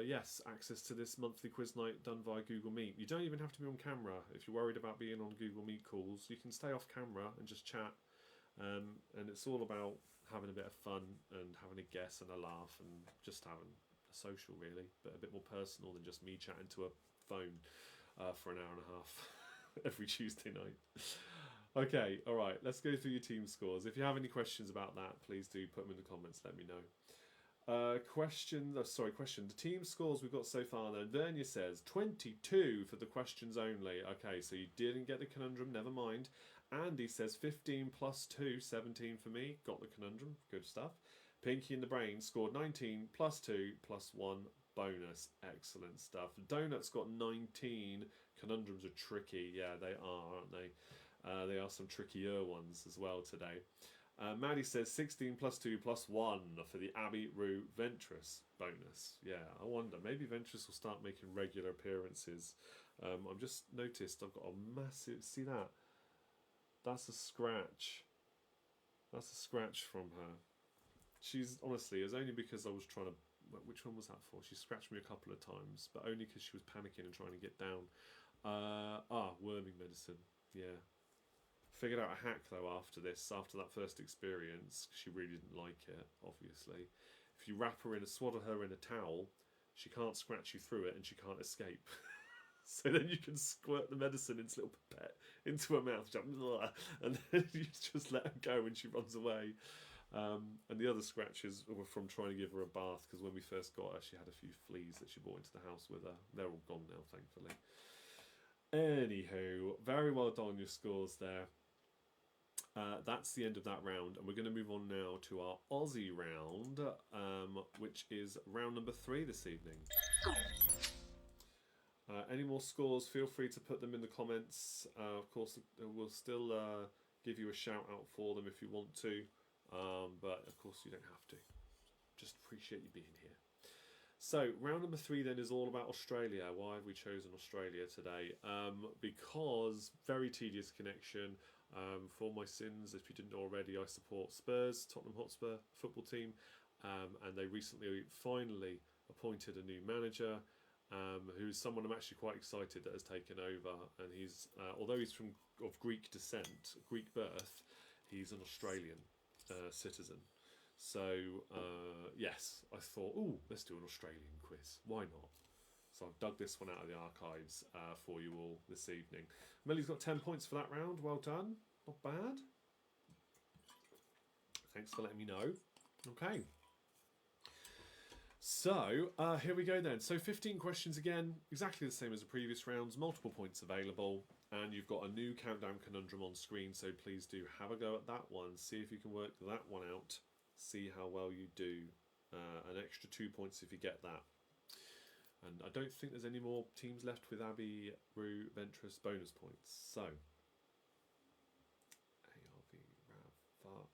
Yes, access to this monthly quiz night done via Google Meet. You don't even have to be on camera. If you're worried about being on Google Meet calls, you can stay off camera and just chat. And it's all about having a bit of fun and having a guess and a laugh and just having a social, really, but a bit more personal than just me chatting to a phone for an hour and a half every Tuesday night. Okay, all right, let's go through your team scores. If you have any questions about that, please do put them in the comments, let me know. Question. The team scores we've got so far then. Vernia says 22 for the questions only. Okay, so you didn't get the conundrum, never mind. Andy says 15 plus 2, 17 for me. Got the conundrum, good stuff. Pinky in the Brain scored 19 plus 2 plus 1 bonus. Excellent stuff. Donut's got 19. Conundrums are tricky. Yeah, they are, aren't they? They are some trickier ones as well today. Maddie says 16 plus 2 plus 1 for the Abbey Rue Ventress bonus. Yeah, I wonder. Maybe Ventress will start making regular appearances. I've just noticed I've got a massive... See that? That's a scratch. That's a scratch from her. She's... Honestly, it was only because I was trying to... Which one was that for? She scratched me a couple of times, but only because she was panicking and trying to get down. Worming medicine. Yeah. Figured out a hack though after that first experience. She really didn't like it, obviously. if you wrap her in swaddle her in a towel, she can't scratch you through it and she can't escape. So then you can squirt the medicine into a little pipette into her mouth, and then you just let her go and she runs away. And the other scratches were from trying to give her a bath, because when we first got her, she had a few fleas that she brought into the house with her. They're all gone now, thankfully. Anywho, very well done, your scores there. That's the end of that round, and we're going to move on now to our Aussie round, which is round number 3 this evening. Any more scores, feel free to put them in the comments. Of course, we'll still give you a shout out for them if you want to, but of course you don't have to. Just appreciate you being here. So round number 3 then is all about Australia. Why have we chosen Australia today? Because very tedious connection. For my sins, if you didn't know already, I support Spurs, Tottenham Hotspur football team, and they recently finally appointed a new manager, who's someone I'm actually quite excited that has taken over. And he's, although he's of Greek descent, Greek birth, he's an Australian citizen. So yes, I thought, let's do an Australian quiz. Why not? So I've dug this one out of the archives for you all this evening. Millie's got 10 points for that round. Well done. Not bad. Thanks for letting me know. Okay. So here we go then. So 15 questions again, exactly the same as the previous rounds. Multiple points available. And you've got a new countdown conundrum on screen. So please do have a go at that one. See if you can work that one out. See how well you do. An extra 2 points if you get that. And I don't think there's any more teams left with Abby, Rue, Ventress bonus points. So, ARV, Rav,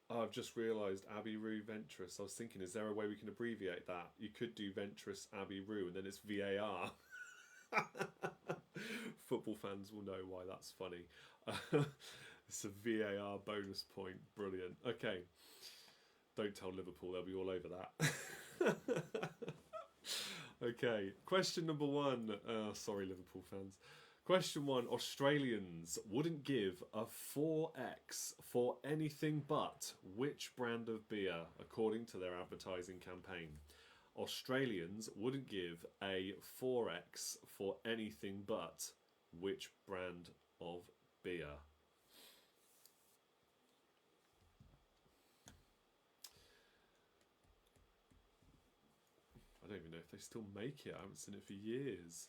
oh, I've just realised Abby, Rue, Ventress. I was thinking, is there a way we can abbreviate that? You could do Ventress, Abby, Rue, and then it's VAR. Football fans will know why that's funny. It's a VAR bonus point. Brilliant. Okay. Don't tell Liverpool, they'll be all over that. Okay, question number 1. Sorry, Liverpool fans. Question 1. Australians wouldn't give a 4X for anything but which brand of beer, according to their advertising campaign? Australians wouldn't give a 4X for anything but which brand of beer? I don't even know if they still make it. I haven't seen it for years.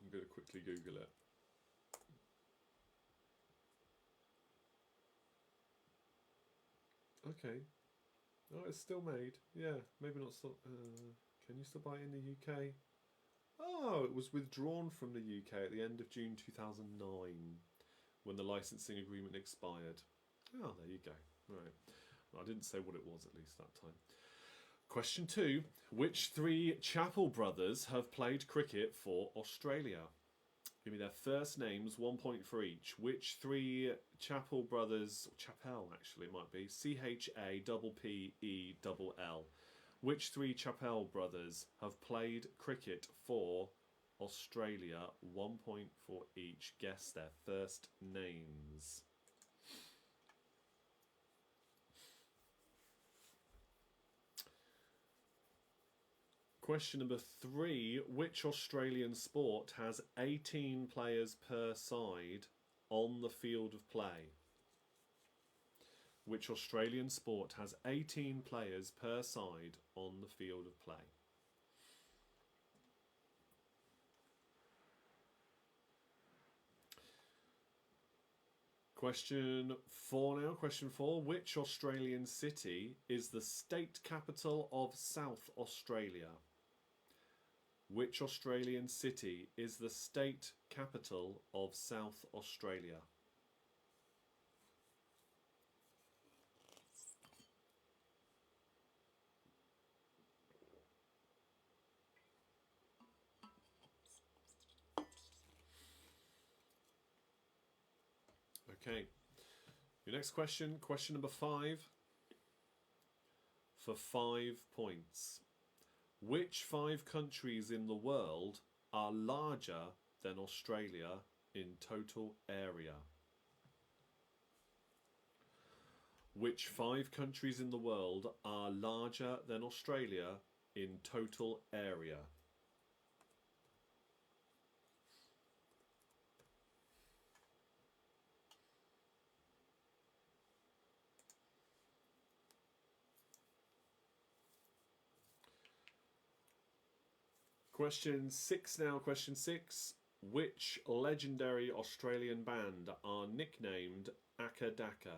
I'm going to quickly Google it. Okay. Oh, it's still made. Yeah, maybe not still. Can you still buy it in the UK? Oh, it was withdrawn from the UK at the end of June 2009 when the licensing agreement expired. Oh, there you go. Right. I didn't say what it was, at least that time. Question 2. Which 3 Chappell brothers have played cricket for Australia? Give me their first names, 1 point for each. Which 3 Chappell brothers, Chappell actually it might be, CHAPPELL. Which 3 Chappell brothers have played cricket for Australia? 1 point for each. Guess their first names. Question number 3. Which Australian sport has 18 players per side on the field of play? Which Australian sport has 18 players per side on the field of play? Question 4 now. Question 4. Which Australian city is the state capital of South Australia? Which Australian city is the state capital of South Australia? Okay. Your next question, question number 5, for 5 points. Which 5 countries in the world are larger than Australia in total area? Which 5 countries in the world are larger than Australia in total area? Question 6 now. Question 6. Which legendary Australian band are nicknamed Akka Daka?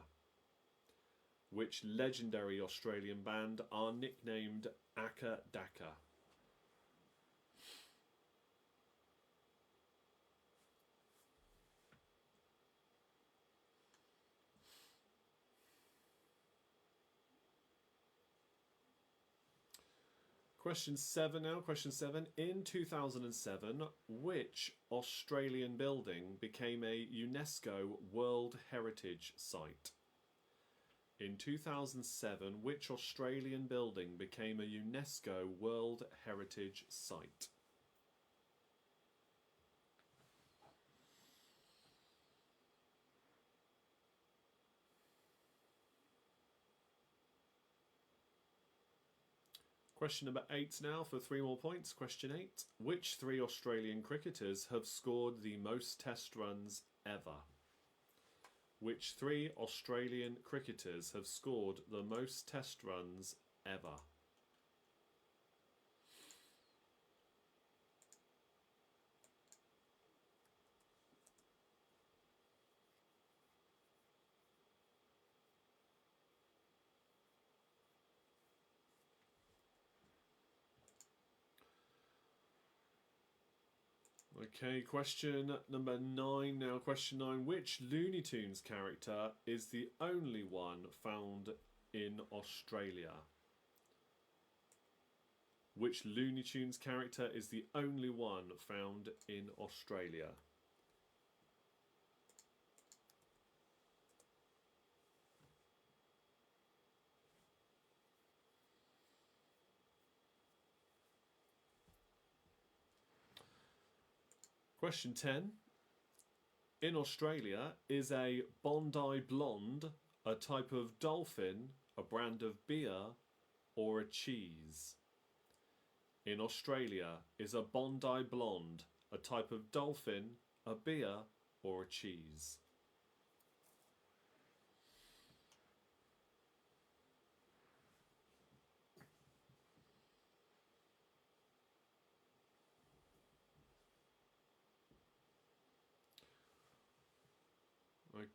Which legendary Australian band are nicknamed Akka Daka? Question 7 now. Question 7. In 2007, which Australian building became a UNESCO World Heritage Site? In 2007, which Australian building became a UNESCO World Heritage Site? Question number 8 now for 3 more points. Question 8. Which 3 Australian cricketers have scored the most test runs ever? Which 3 Australian cricketers have scored the most test runs ever? Okay, question number 9 now. Question 9. Which Looney Tunes character is the only one found in Australia? Which Looney Tunes character is the only one found in Australia? Question 10. In Australia, is a Bondi Blonde a type of dolphin, a brand of beer, or a cheese? In Australia, is a Bondi Blonde a type of dolphin, a beer, or a cheese?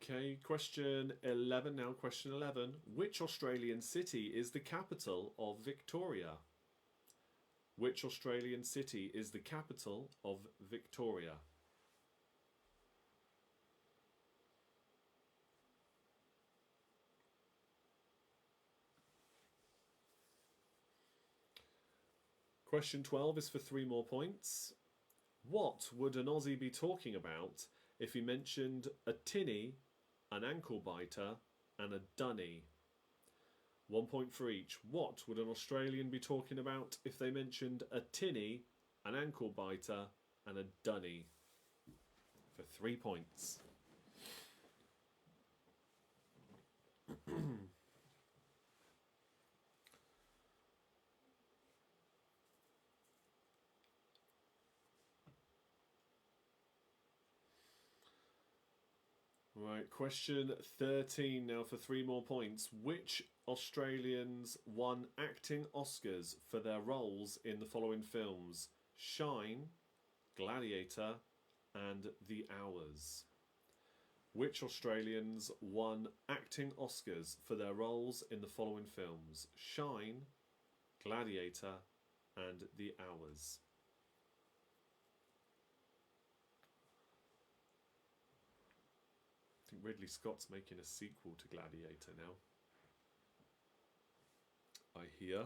Okay, question 11 now. Question 11. Which Australian city is the capital of Victoria? Which Australian city is the capital of Victoria? Question 12 is for 3 more points. What would an Aussie be talking about if he mentioned a tinny, an ankle biter, and a dunny? 1 point for each. What would an Australian be talking about if they mentioned a tinny, an ankle biter, and a dunny? For 3 points. Right, question 13 now for 3 more points. Which Australians won acting Oscars for their roles in the following films? Shine, Gladiator, and The Hours. Which Australians won acting Oscars for their roles in the following films? Shine, Gladiator, and The Hours. I think Ridley Scott's making a sequel to Gladiator now, I hear.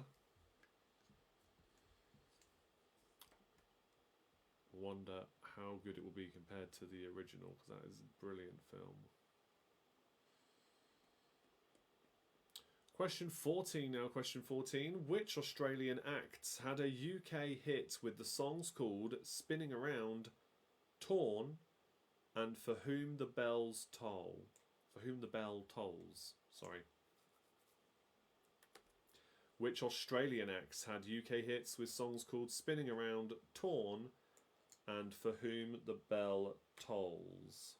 Wonder how good it will be compared to the original, because that is a brilliant film. Question 14 now. Question 14. Which Australian acts had a UK hit with the songs called Spinning Around, Torn, and For Whom the Bells Toll? For Whom the Bell Tolls. Sorry. Which Australian acts had UK hits with songs called Spinning Around, Torn, and For Whom the Bell Tolls?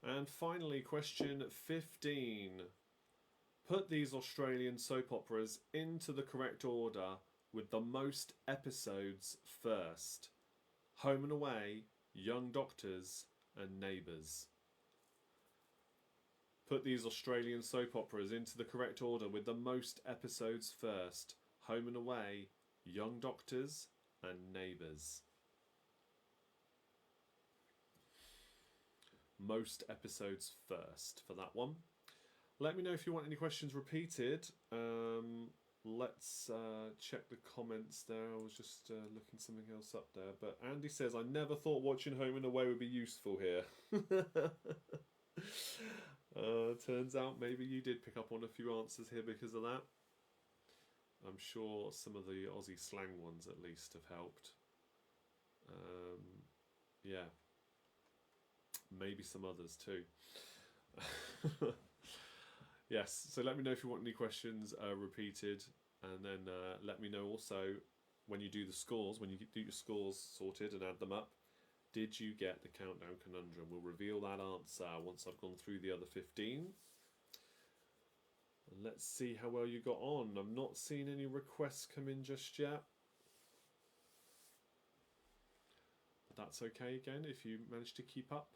And finally, question 15. Put these Australian soap operas into the correct order with the most episodes first. Home and Away, Young Doctors, and Neighbours. Put these Australian soap operas into the correct order with the most episodes first. Home and Away, Young Doctors, and Neighbours. Most episodes first for that one. Let me know if you want any questions repeated. Let's check the comments there. I was just looking something else up there. But Andy says, I never thought watching Home and Away would be useful here. Turns out maybe you did pick up on a few answers here because of that. I'm sure some of the Aussie slang ones at least have helped. Yeah. Maybe some others too. Yes, so let me know if you want any questions repeated, and then let me know also when you do the scores, when you do your scores sorted and add them up, did you get the countdown conundrum? We'll reveal that answer once I've gone through the other 15. And let's see how well you got on. I'm not seeing any requests come in just yet. But that's okay again if you manage to keep up.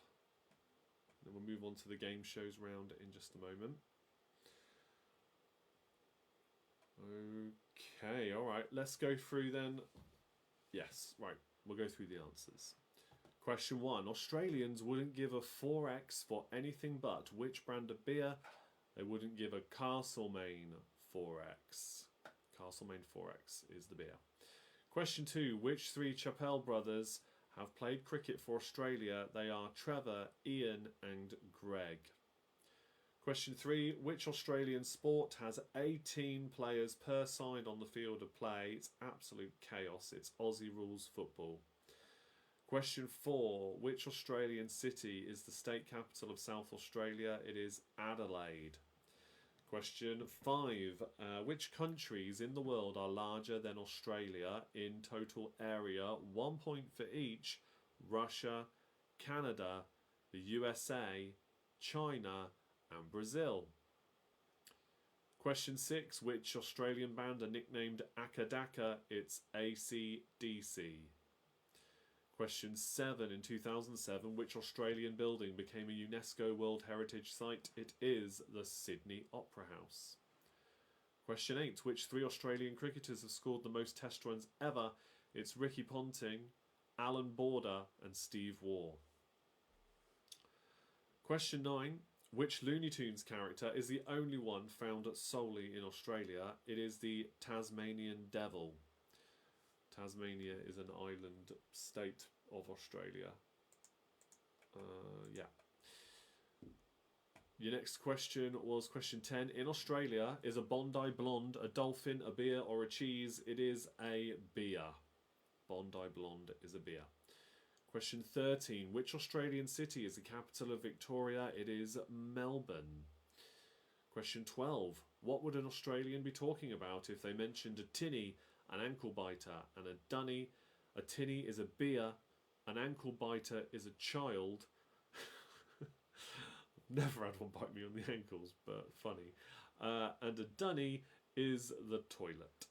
Then we'll move on to the game shows round in just a moment. Okay, alright, let's go through then. Yes, right, we'll go through the answers. Question 1. Australians wouldn't give a 4X for anything but which brand of beer? They wouldn't give a Castlemaine 4X. Castlemaine 4X is the beer. Question 2. Which 3 Chappell brothers have played cricket for Australia? They are Trevor, Ian and Greg. Question 3. Which Australian sport has 18 players per side on the field of play? It's absolute chaos. It's Aussie rules football. Question 4. Which Australian city is the state capital of South Australia? It is Adelaide. Question 5. Which countries in the world are larger than Australia in total area? 1 point for each. Russia, Canada, the USA, China and Brazil. Question 6. Which Australian band are nicknamed Akadaka? It's AC/DC. Question 7. In 2007, which Australian building became a UNESCO World Heritage Site? It is the Sydney Opera House. Question 8. Which 3 Australian cricketers have scored the most test runs ever? It's Ricky Ponting, Alan Border and Steve Waugh. Question 9. Which Looney Tunes character is the only one found solely in Australia? It is the Tasmanian Devil. Tasmania is an island state of Australia. Yeah. Your next question was question 10. In Australia, is a Bondi Blonde a dolphin, a beer or a cheese? It is a beer. Bondi Blonde is a beer. Question 13. Which Australian city is the capital of Victoria? It is Melbourne. Question 12. What would an Australian be talking about if they mentioned a tinny, an ankle biter and a dunny? A tinny is a beer, an ankle biter is a child. Never had one bite me on the ankles, but funny. And a dunny is the toilet.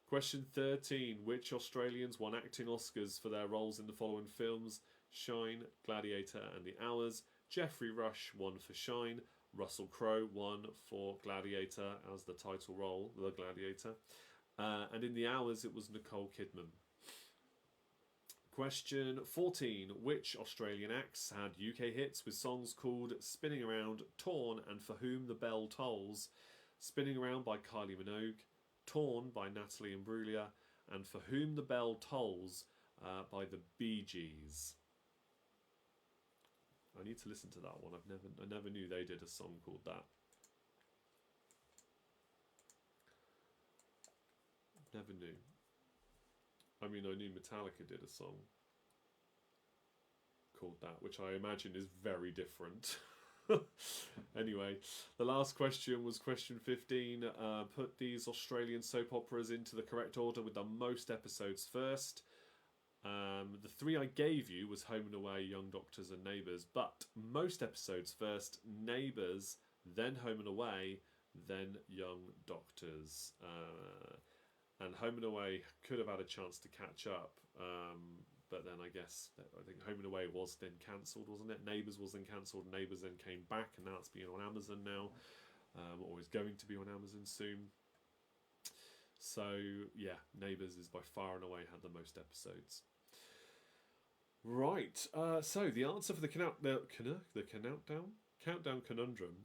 Question 13. Which Australians won acting Oscars for their roles in the following films? Shine, Gladiator and The Hours. Geoffrey Rush won for Shine. Russell Crowe won for Gladiator as the title role, the Gladiator. And in The Hours it was Nicole Kidman. Question 14. Which Australian acts had UK hits with songs called Spinning Around, Torn and For Whom the Bell Tolls? Spinning Around by Kylie Minogue, Torn by Natalie Imbruglia and For Whom the Bell Tolls by the Bee Gees. I need to listen to that one. I never knew they did a song called that. Never knew. I mean, I knew Metallica did a song called that, which I imagine is very different. Anyway, the last question was question 15. Put these Australian soap operas into the correct order with the most episodes first. The three I gave you was Home and Away, Young Doctors and Neighbours, but most episodes first, Neighbours, then Home and Away, then Young Doctors. And Home and Away could have had a chance to catch up, but then I think Home and Away was then cancelled, wasn't it? Neighbours was then cancelled, Neighbours then came back, and now it's being on Amazon now, or is going to be on Amazon soon. So yeah, Neighbours is by far and away had the most episodes. Right, so the answer for the countdown conundrum.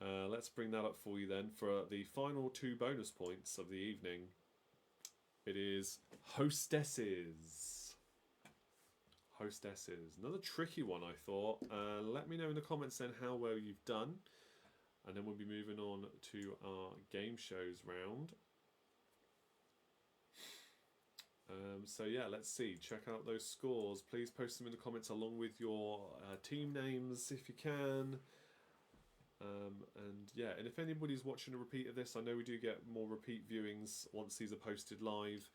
Let's bring that up for you then for the final 2 bonus points of the evening. It is hostesses. Hostesses. Another tricky one, I thought. Let me know in the comments then how well you've done. And then we'll be moving on to our game shows round. So yeah, let's see. Check out those scores. Please post them in the comments along with your team names if you can. And yeah, and if anybody's watching a repeat of this, I know we do get more repeat viewings once these are posted live.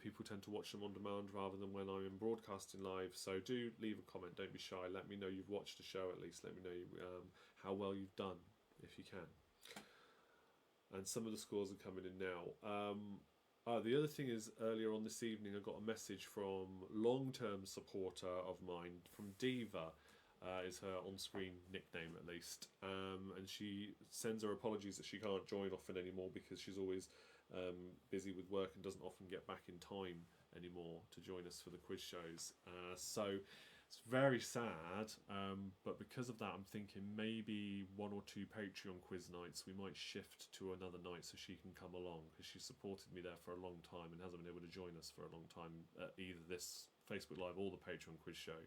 People tend to watch them on demand rather than when I'm broadcasting live. So do leave a comment. Don't be shy. Let me know you've watched the show at least. Let me know how well you've done if you can. And some of the scores are coming in now. The other thing is, earlier on this evening, I got a message from long-term supporter of mine, from Diva, is her on-screen nickname at least, and she sends her apologies that she can't join often anymore because she's always busy with work and doesn't often get back in time anymore to join us for the quiz shows. So it's very sad, but because of that I'm thinking maybe 1 or 2 Patreon quiz nights we might shift to another night so she can come along, because she supported me there for a long time and hasn't been able to join us for a long time at either this Facebook Live or the Patreon quiz show.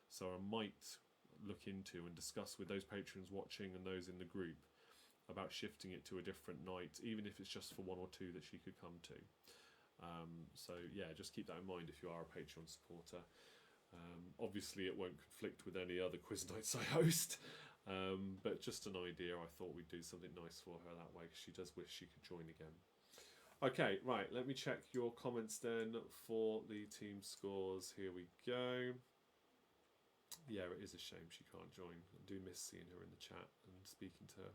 So I might look into and discuss with those patrons watching and those in the group about shifting it to a different night, even if it's just for 1 or 2 that she could come to. So yeah, just keep that in mind if you are a Patreon supporter. Obviously it won't conflict with any other quiz nights I host, but just an idea. I thought we'd do something nice for her that way, because she does wish she could join again. Okay, right, let me check your comments then for the team scores. Here we go. Yeah, it is a shame she can't join. I do miss seeing her in the chat and speaking to her.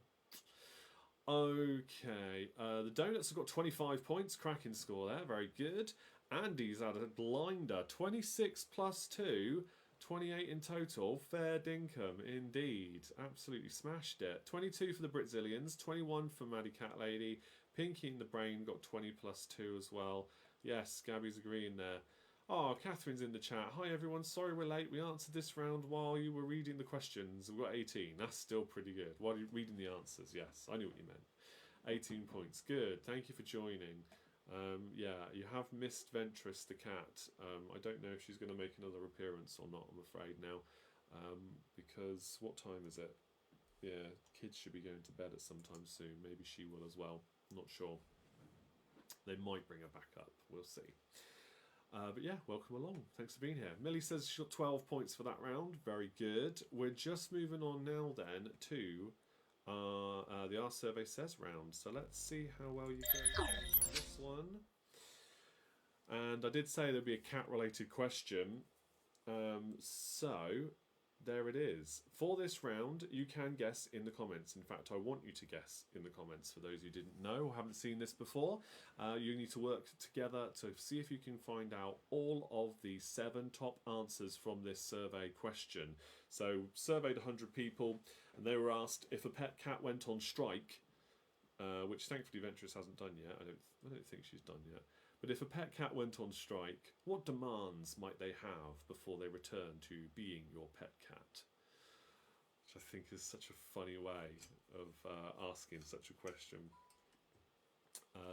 Okay, the Donuts have got 25 points, cracking score there, very good. Andy's had a blinder, 26 plus 2, 28 in total, fair dinkum indeed, absolutely smashed it. 22 for the Britzillians, 21 for Maddie Cat Lady, Pinky in the Brain got 20 plus 2 as well. Yes, Gabby's agreeing there. Oh, Catherine's in the chat. Hi everyone, sorry we're late. We answered this round while you were reading the questions. We've got 18. That's still pretty good. While you're reading the answers, yes, I knew what you meant. 18 points. Good. Thank you for joining. Yeah, you have missed Ventress the cat. I don't know if she's going to make another appearance or not, I'm afraid now. Because what time is it? Yeah, kids should be going to bed at some time soon. Maybe she will as well. I'm not sure. They might bring her back up. We'll see. But yeah, welcome along. Thanks for being here. Millie says she got 12 points for that round. Very good. We're just moving on now then to the Our Survey Says round. So let's see how well you go on this one. And I did say there'd be a cat-related question. So there it is. For this round, you can guess in the comments. In fact, I want you to guess in the comments. For those who didn't know or haven't seen this before, you need to work together to see if you can find out all of the 7 top answers from this survey question. So, surveyed 100 people, and they were asked if a pet cat went on strike, which thankfully Ventress hasn't done yet. I don't think she's done yet. But if a pet cat went on strike, what demands might they have before they return to being your pet cat? Which I think is such a funny way of asking such a question.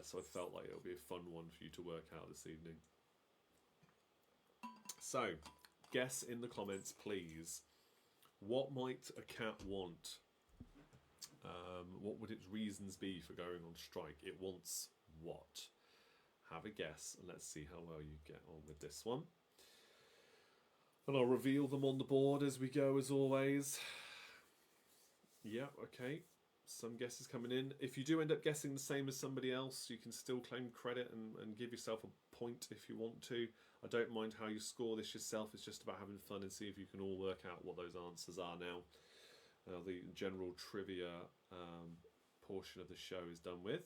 So I felt like it would be a fun one for you to work out this evening. So, guess in the comments, please. What might a cat want? What would its reasons be for going on strike? It wants what? Have a guess, and let's see how well you get on with this one. And I'll reveal them on the board as we go, as always. Yeah, okay. Some guesses coming in. If you do end up guessing the same as somebody else, you can still claim credit and give yourself a point if you want to. I don't mind how you score this yourself. It's just about having fun and see if you can all work out what those answers are now. The general trivia portion of the show is done with.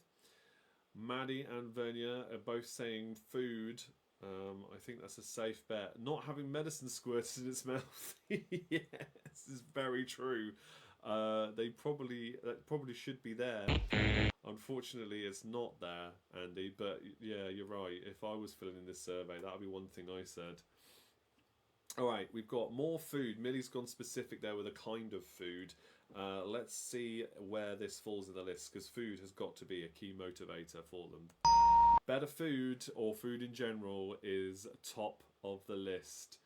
Maddie and Vernia are both saying food. I think that's a safe bet. Not having medicine squirted in its mouth. Yes, this is very true. That probably should be there. Unfortunately, it's not there, Andy. But yeah, you're right. If I was filling in this survey, that would be one thing I said. All right, we've got more food. Millie's gone specific there with a kind of food. Let's see where this falls in the list, because food has got to be a key motivator for them. Better food, or food in general, is top of the list.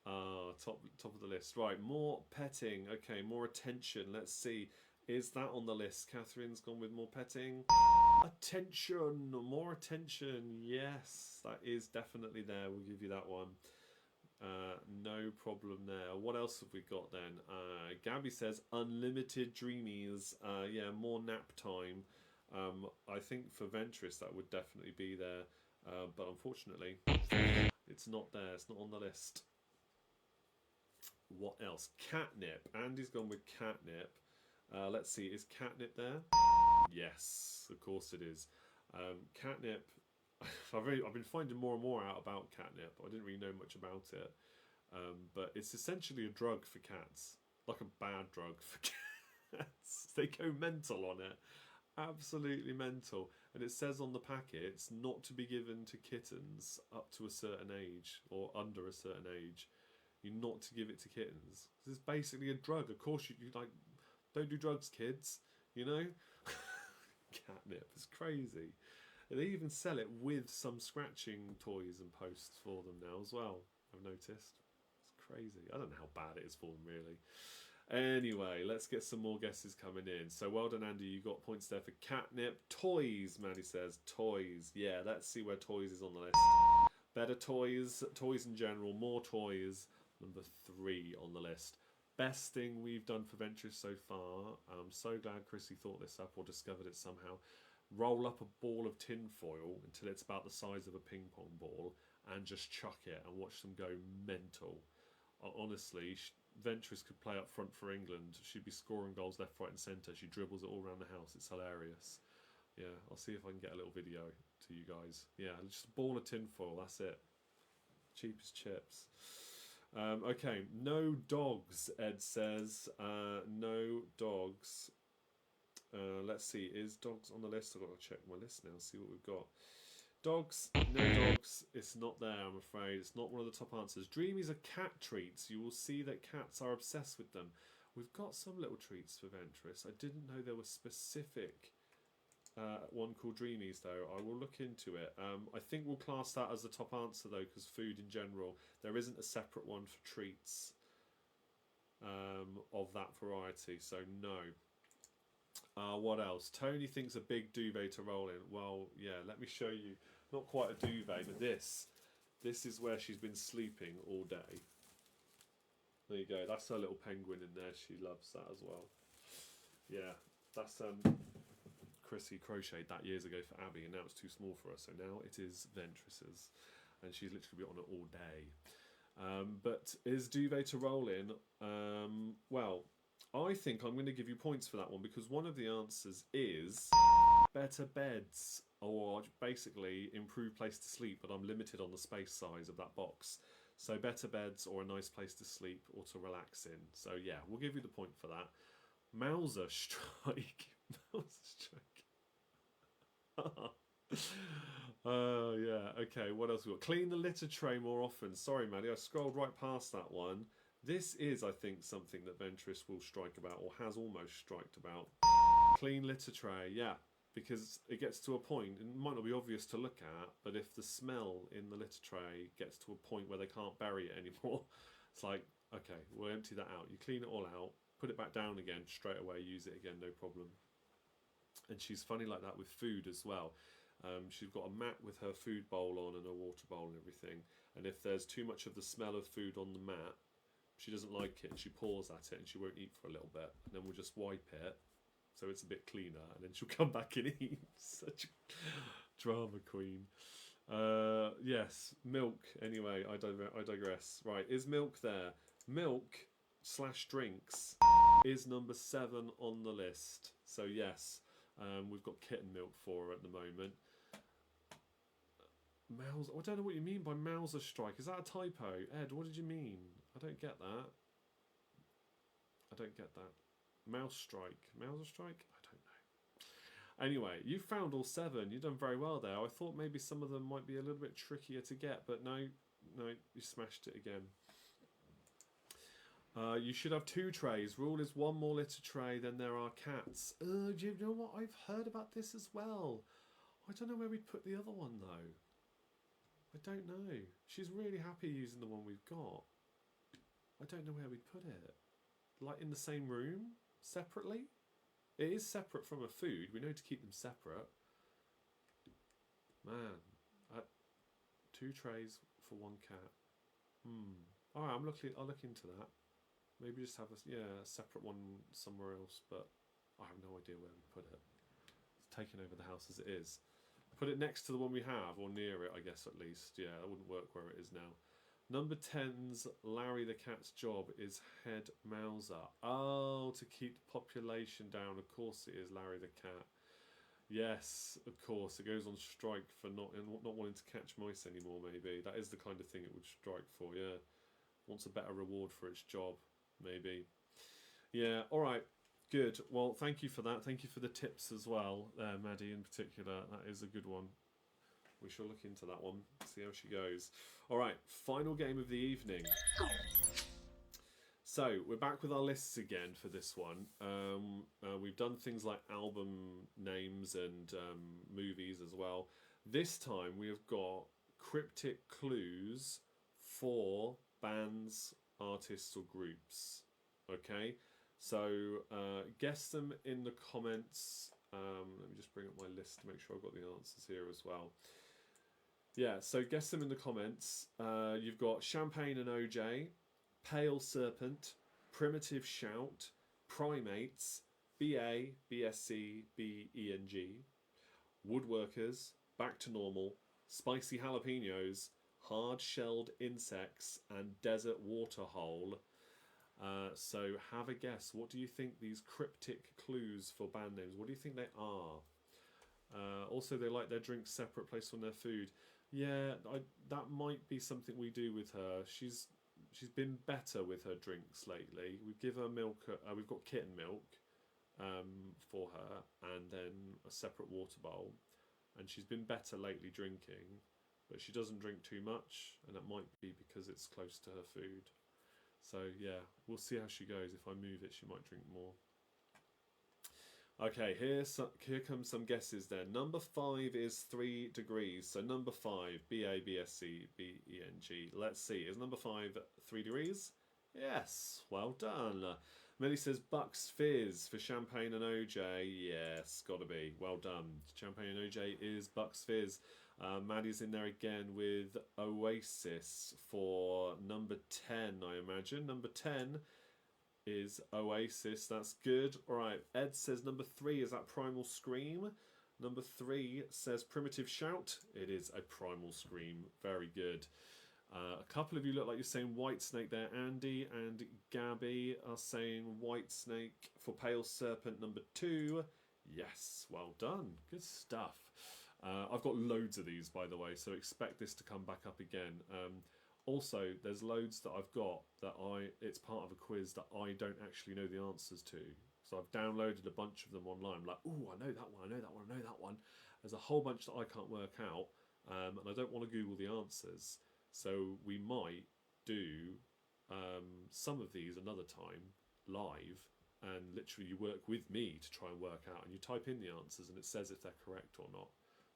Top of the list. Right, more petting. Okay, more attention. Let's see. Is that on the list? Catherine's gone with more petting. Attention, more attention. Yes, that is definitely there. We'll give you that one. No problem there. What else have we got then? Gabby says unlimited dreamies. Yeah, more nap time. I think for Ventress that would definitely be there, but unfortunately it's not there. It's not on the list. What else? Catnip. Andy's gone with catnip. Let's see, is catnip there? Yes, of course it is. Catnip. I've been finding more and more out about catnip. I didn't really know much about it, but it's essentially a drug for cats, like a bad drug for cats. They go mental on it, absolutely mental. And it says on the packet it's not to be given to kittens up to a certain age or under a certain age. You're not to give it to kittens. This is basically a drug. Of course, you like don't do drugs, kids. You know, catnip is crazy. They even sell it with some scratching toys and posts for them now as well, I've noticed. It's crazy. I don't know how bad it is for them, really. Anyway, let's get some more guesses coming in. So well done, Andy. You got points there for catnip. Toys, Maddie says. Toys. Yeah, let's see where toys is on the list. Better toys. Toys in general. More toys. Number 3 on the list. Best thing we've done for Ventures so far. I'm so glad Chrissy thought this up or discovered it somehow. Roll up a ball of tin foil until it's about the size of a ping pong ball and just chuck it and watch them go mental. Honestly, Ventress could play up front for England. She'd be scoring goals left, right and centre. She dribbles it all around the house. It's hilarious. Yeah, I'll see if I can get a little video to you guys. Yeah, just a ball of tin foil, that's it. Cheap as chips. Okay, no dogs, Ed says. No dogs. Let's see, is dogs on the list? I've got to check my list now, see what we've got. Dogs, no dogs, it's not there, I'm afraid. It's not one of the top answers. Dreamies are cat treats. You will see that cats are obsessed with them. We've got some little treats for Ventress. I didn't know there was specific one called Dreamies, though. I will look into it. I think we'll class that as the top answer, though, because food in general. There isn't a separate one for treats of that variety, so no. What else? Tony thinks a big duvet to roll in. Well, yeah, let me show you. Not quite a duvet, but this is where she's been sleeping all day. There you go. That's her little penguin in there. She loves that as well. Yeah, that's Chrissy crocheted that years ago for Abby, and now it's too small for her. So now it is Ventress's, and she's literally been on it all day. But is duvet to roll in? Well, I think I'm going to give you points for that one, because one of the answers is better beds, or basically improved place to sleep, but I'm limited on the space size of that box. So better beds or a nice place to sleep or to relax in. So yeah, we'll give you the point for that. Mauser strike. Mauser strike. Oh yeah, okay, what else we got? Clean the litter tray more often. Sorry, Maddie, I scrolled right past that one. This is, I think, something that Ventress will strike about, or has almost striked about. Clean litter tray, yeah, because it gets to a point, it might not be obvious to look at, but if the smell in the litter tray gets to a point where they can't bury it anymore, it's like, Okay, we'll empty that out. You clean it all out, put it back down again, straight away, use it again, no problem. And she's funny like that with food as well. She's got a mat with her food bowl on and her water bowl and everything. And if there's too much of the smell of food on the mat, she doesn't like it and she paws at it and she won't eat for a little bit. And then we'll just wipe it so it's a bit cleaner and then she'll come back and eat. Such a drama queen. Yes, milk. Anyway, I digress. Right, is milk there? Milk/drinks is number 7 on the list. So yes, we've got kitten milk for her at the moment. Mauser, I don't know what you mean by Mauser strike. Is that a typo? Ed, what did you mean? I don't get that. I don't get that. Mouse strike. Mauser strike? I don't know. Anyway, you found all 7. You've done very well there. I thought maybe some of them might be a little bit trickier to get, but no, you smashed it again. You should have 2 trays. Rule is 1 more litter tray than there are cats. Do you know what? I've heard about this as well. I don't know where we'd put the other one though. I don't know. She's really happy using the one we've got. I don't know where we'd put it. Like in the same room? Separately? It is separate from her food. We know to keep them separate. Man. 2 trays for 1 cat. Alright, I'll look into that. Maybe just have a separate one somewhere else, but I have no idea where we put it. It's taken over the house as it is. Put it next to the one we have, or near it, I guess, at least. Yeah, that wouldn't work where it is now. Number 10's Larry the cat's job is head mouser. Oh, to keep the population down. Of course it is Larry the cat. Yes, of course. It goes on strike for not wanting to catch mice anymore, maybe. That is the kind of thing it would strike for, yeah. Wants a better reward for its job, maybe. Yeah, all right. Good. Well, thank you for that. Thank you for the tips as well, Maddie in particular. That is a good one. We shall look into that one, see how she goes. All right, final game of the evening. So, we're back with our lists again for this one. We've done things like album names and movies as well. This time we have got cryptic clues for bands, artists or groups. Okay? So, guess them in the comments. Let me just bring up my list to make sure I've got the answers here as well. Yeah, so guess them in the comments. You've got Champagne and OJ, Pale Serpent, Primitive Shout, Primates, BA, BSC, BENG, Woodworkers, Back to Normal, Spicy Jalapenos, Hard Shelled Insects, and Desert Waterhole. So have a guess. What do you think these cryptic clues for band names, what do you think they are? Also, they like their drinks separate, placed on their food. Yeah, that might be something we do with her. She's been better with her drinks lately. We give her milk. We've got kitten milk for her, and then a separate water bowl. And she's been better lately drinking, but she doesn't drink too much, and it might be because it's close to her food. So yeah, we'll see how she goes. If I move it, she might drink more. Okay, here comes some guesses then. Number 5 is 3 degrees. So number 5, BA, BSC, BENG. Let's see, is number 5 3 degrees? Yes, well done. Millie says Bucks Fizz for Champagne and OJ. Yes, gotta be. Well done. Champagne and OJ is Bucks Fizz. Maddie's in there again with Oasis for number 10, I imagine. Number 10 is Oasis. That's good. All right. Ed says number 3 is that Primal Scream. Number 3 says Primitive Shout. It is a Primal Scream. Very good. A couple of you look like you're saying White Snake there. Andy and Gabby are saying White Snake for Pale Serpent number 2. Yes, well done. Good stuff. I've got loads of these, by the way, so expect this to come back up again. Also, there's loads that I've got that it's part of a quiz that I don't actually know the answers to. So I've downloaded a bunch of them online. I'm like, ooh, I know that one, I know that one, I know that one. There's a whole bunch that I can't work out, and I don't want to Google the answers. So we might do some of these another time live, and literally you work with me to try and work out, and you type in the answers and it says if they're correct or not.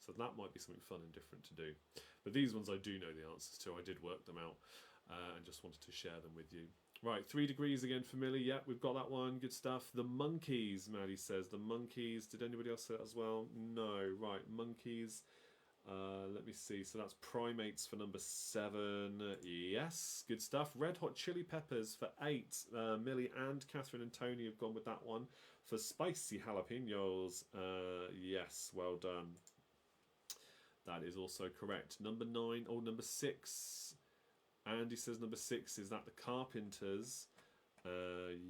So that might be something fun and different to do. But these ones I do know the answers to. I did work them out and just wanted to share them with you. Right, 3 degrees again for Millie. Yep, we've got that one. Good stuff. The monkeys, Maddie says. The monkeys. Did anybody else say that as well? No. Right, monkeys. Let me see. So that's primates for number 7. Yes, good stuff. Red Hot Chili Peppers for 8. Millie and Catherine and Tony have gone with that one. For spicy jalapenos. Yes, well done. That is also correct. Number 9. Oh, number 6. Andy says number 6. Is that the Carpenters?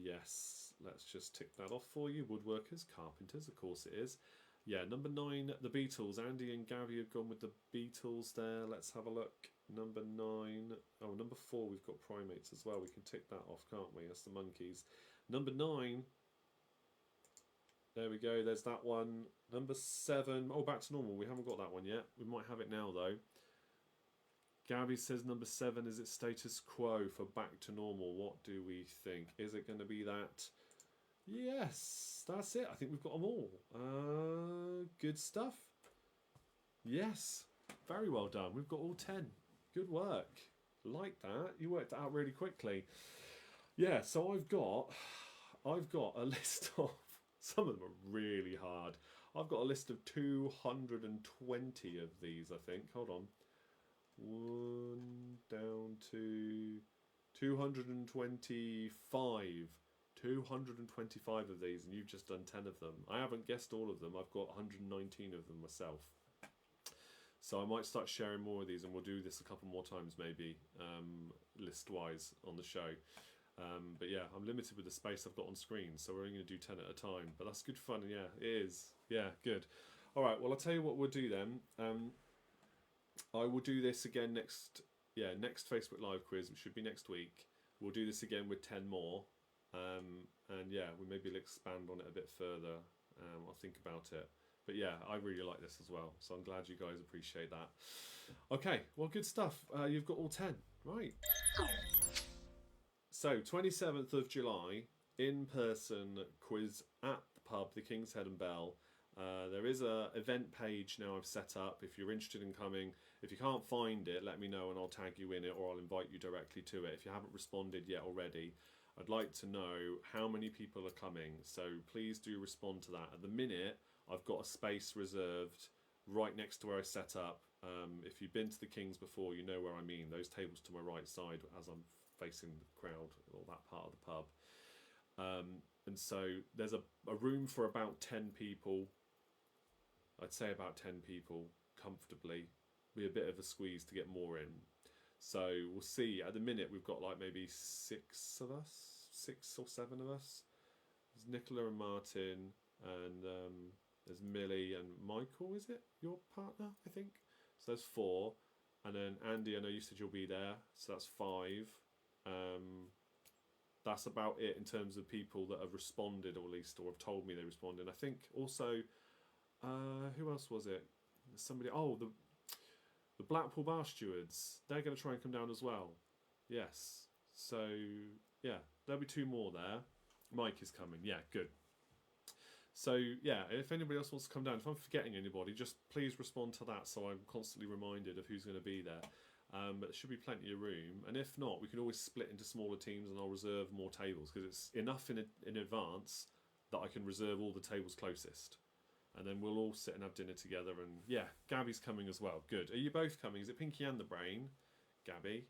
Yes. Let's just tick that off for you. Woodworkers, Carpenters, of course it is. Yeah, number 9, the Beatles. Andy and Gary have gone with the Beatles there. Let's have a look. Number 9. Oh, number 4, we've got primates as well. We can tick that off, can't we? That's the monkeys. Number 9. There we go. There's that one. Number 7. Oh, back to normal. We haven't got that one yet. We might have it now, though. Gabby says number 7, is it status quo for back to normal? What do we think? Is it going to be that? Yes, that's it. I think we've got them all. Good stuff. Yes, very well done. We've got all 10. Good work. Like that. You worked it out really quickly. Yeah, so I've got a list of, some of them are really hard. I've got a list of 220 of these, I think. Hold on. 1 down to 225. 225 of these, and you've just done 10 of them. I haven't guessed all of them. I've got 119 of them myself. So I might start sharing more of these, and we'll do this a couple more times maybe, list-wise on the show. But yeah, I'm limited with the space I've got on screen, so we're only going to do 10 at a time. But that's good fun, and yeah, it is. Yeah, good. All right, well, I'll tell you what we'll do then. I will do this again next Facebook Live quiz, which should be next week. We'll do this again with 10 more. And yeah, we maybe will expand on it a bit further. I'll think about it. But yeah, I really like this as well. So I'm glad you guys appreciate that. Okay, well, good stuff. You've got all 10. Right. So, 27th of July, in-person quiz at the pub, the King's Head and Bell. There is a event page now I've set up if you're interested in coming. If you can't find it, let me know and I'll tag you in it, or I'll invite you directly to it. If you haven't responded yet already, I'd like to know how many people are coming, so please do respond to that. At the minute, I've got a space reserved right next to where I set up. If you've been to the Kings before, you know where I mean. Those tables to my right side as I'm facing the crowd, or that part of the pub. And so there's a room for about 10 people. I'd say about 10 people comfortably. Be a bit of a squeeze to get more in. So we'll see. At the minute, we've got like maybe 6 of us, 6 or 7 of us. There's Nicola and Martin, and there's Millie and Michael. Is it your partner? I think. So there's 4, and then Andy. I know you said you'll be there, so that's 5. That's about it in terms of people that have responded, or at least, or have told me they responded. I think also, who else was it? Somebody. Oh, the Blackpool Bar Stewards, they're going to try and come down as well. Yes. So, yeah, there'll be 2 more there. Mike is coming. Yeah, good. So, yeah, if anybody else wants to come down, if I'm forgetting anybody, just please respond to that so I'm constantly reminded of who's going to be there. But there should be plenty of room. And if not, we can always split into smaller teams and I'll reserve more tables, because it's enough in advance that I can reserve all the tables closest. And then we'll all sit and have dinner together. And yeah, Gabby's coming as well. Good. Are you both coming? Is it Pinky and the Brain? Gabby?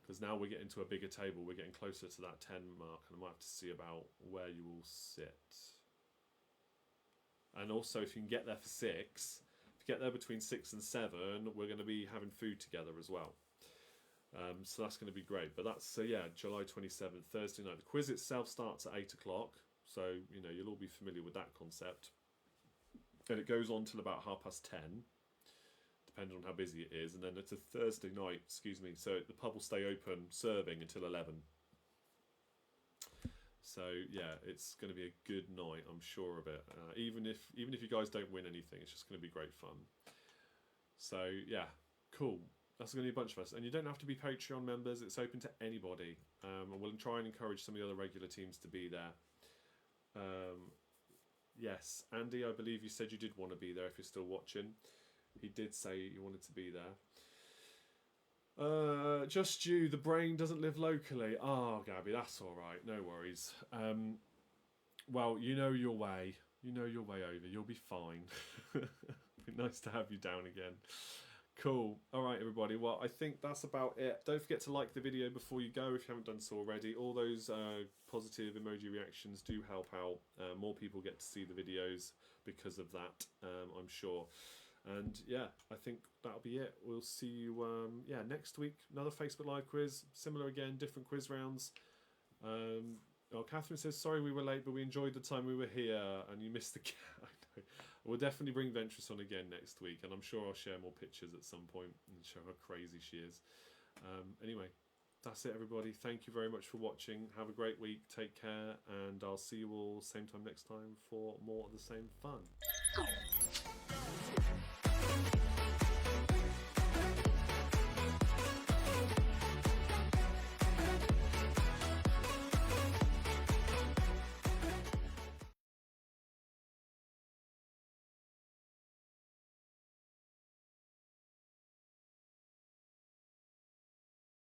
Because now we're getting to a bigger table. We're getting closer to that 10 mark. And I might have to see about where you all sit. And also, if you can get there for 6, if you get there between 6 and 7, we're going to be having food together as well. So that's going to be great. But that's, yeah, July 27th, Thursday night. The quiz itself starts at 8 o'clock. So, you know, you'll all be familiar with that concept. And it goes on till about 10:30, depending on how busy it is. And then it's a Thursday night, so the pub will stay open serving until 11. So, yeah, it's going to be a good night, I'm sure of it. Even if you guys don't win anything, it's just going to be great fun. So, yeah, cool. That's going to be a bunch of us. And you don't have to be Patreon members. It's open to anybody. And we'll try and encourage some of the other regular teams to be there. Yes, Andy, I believe you said you did want to be there if you're still watching. He did say you wanted to be there. Just you, the brain doesn't live locally. Oh, Gabby, that's all right. No worries. Well, you know your way. You know your way over. You'll be fine. Be nice to have you down again. Cool. All right, everybody. Well, I think that's about it. Don't forget to like the video before you go if you haven't done so already. All those positive emoji reactions do help out. More people get to see the videos because of that, I'm sure. And yeah, I think that'll be it. We'll see you next week. Another Facebook Live quiz. Similar again, different quiz rounds. Catherine says, sorry we were late, but we enjoyed the time we were here and you missed the I know. We'll definitely bring Ventress on again next week, and I'm sure I'll share more pictures at some point and show how crazy she is. Anyway, that's it, everybody. Thank you very much for watching. Have a great week. Take care, and I'll see you all same time next time for more of the same fun.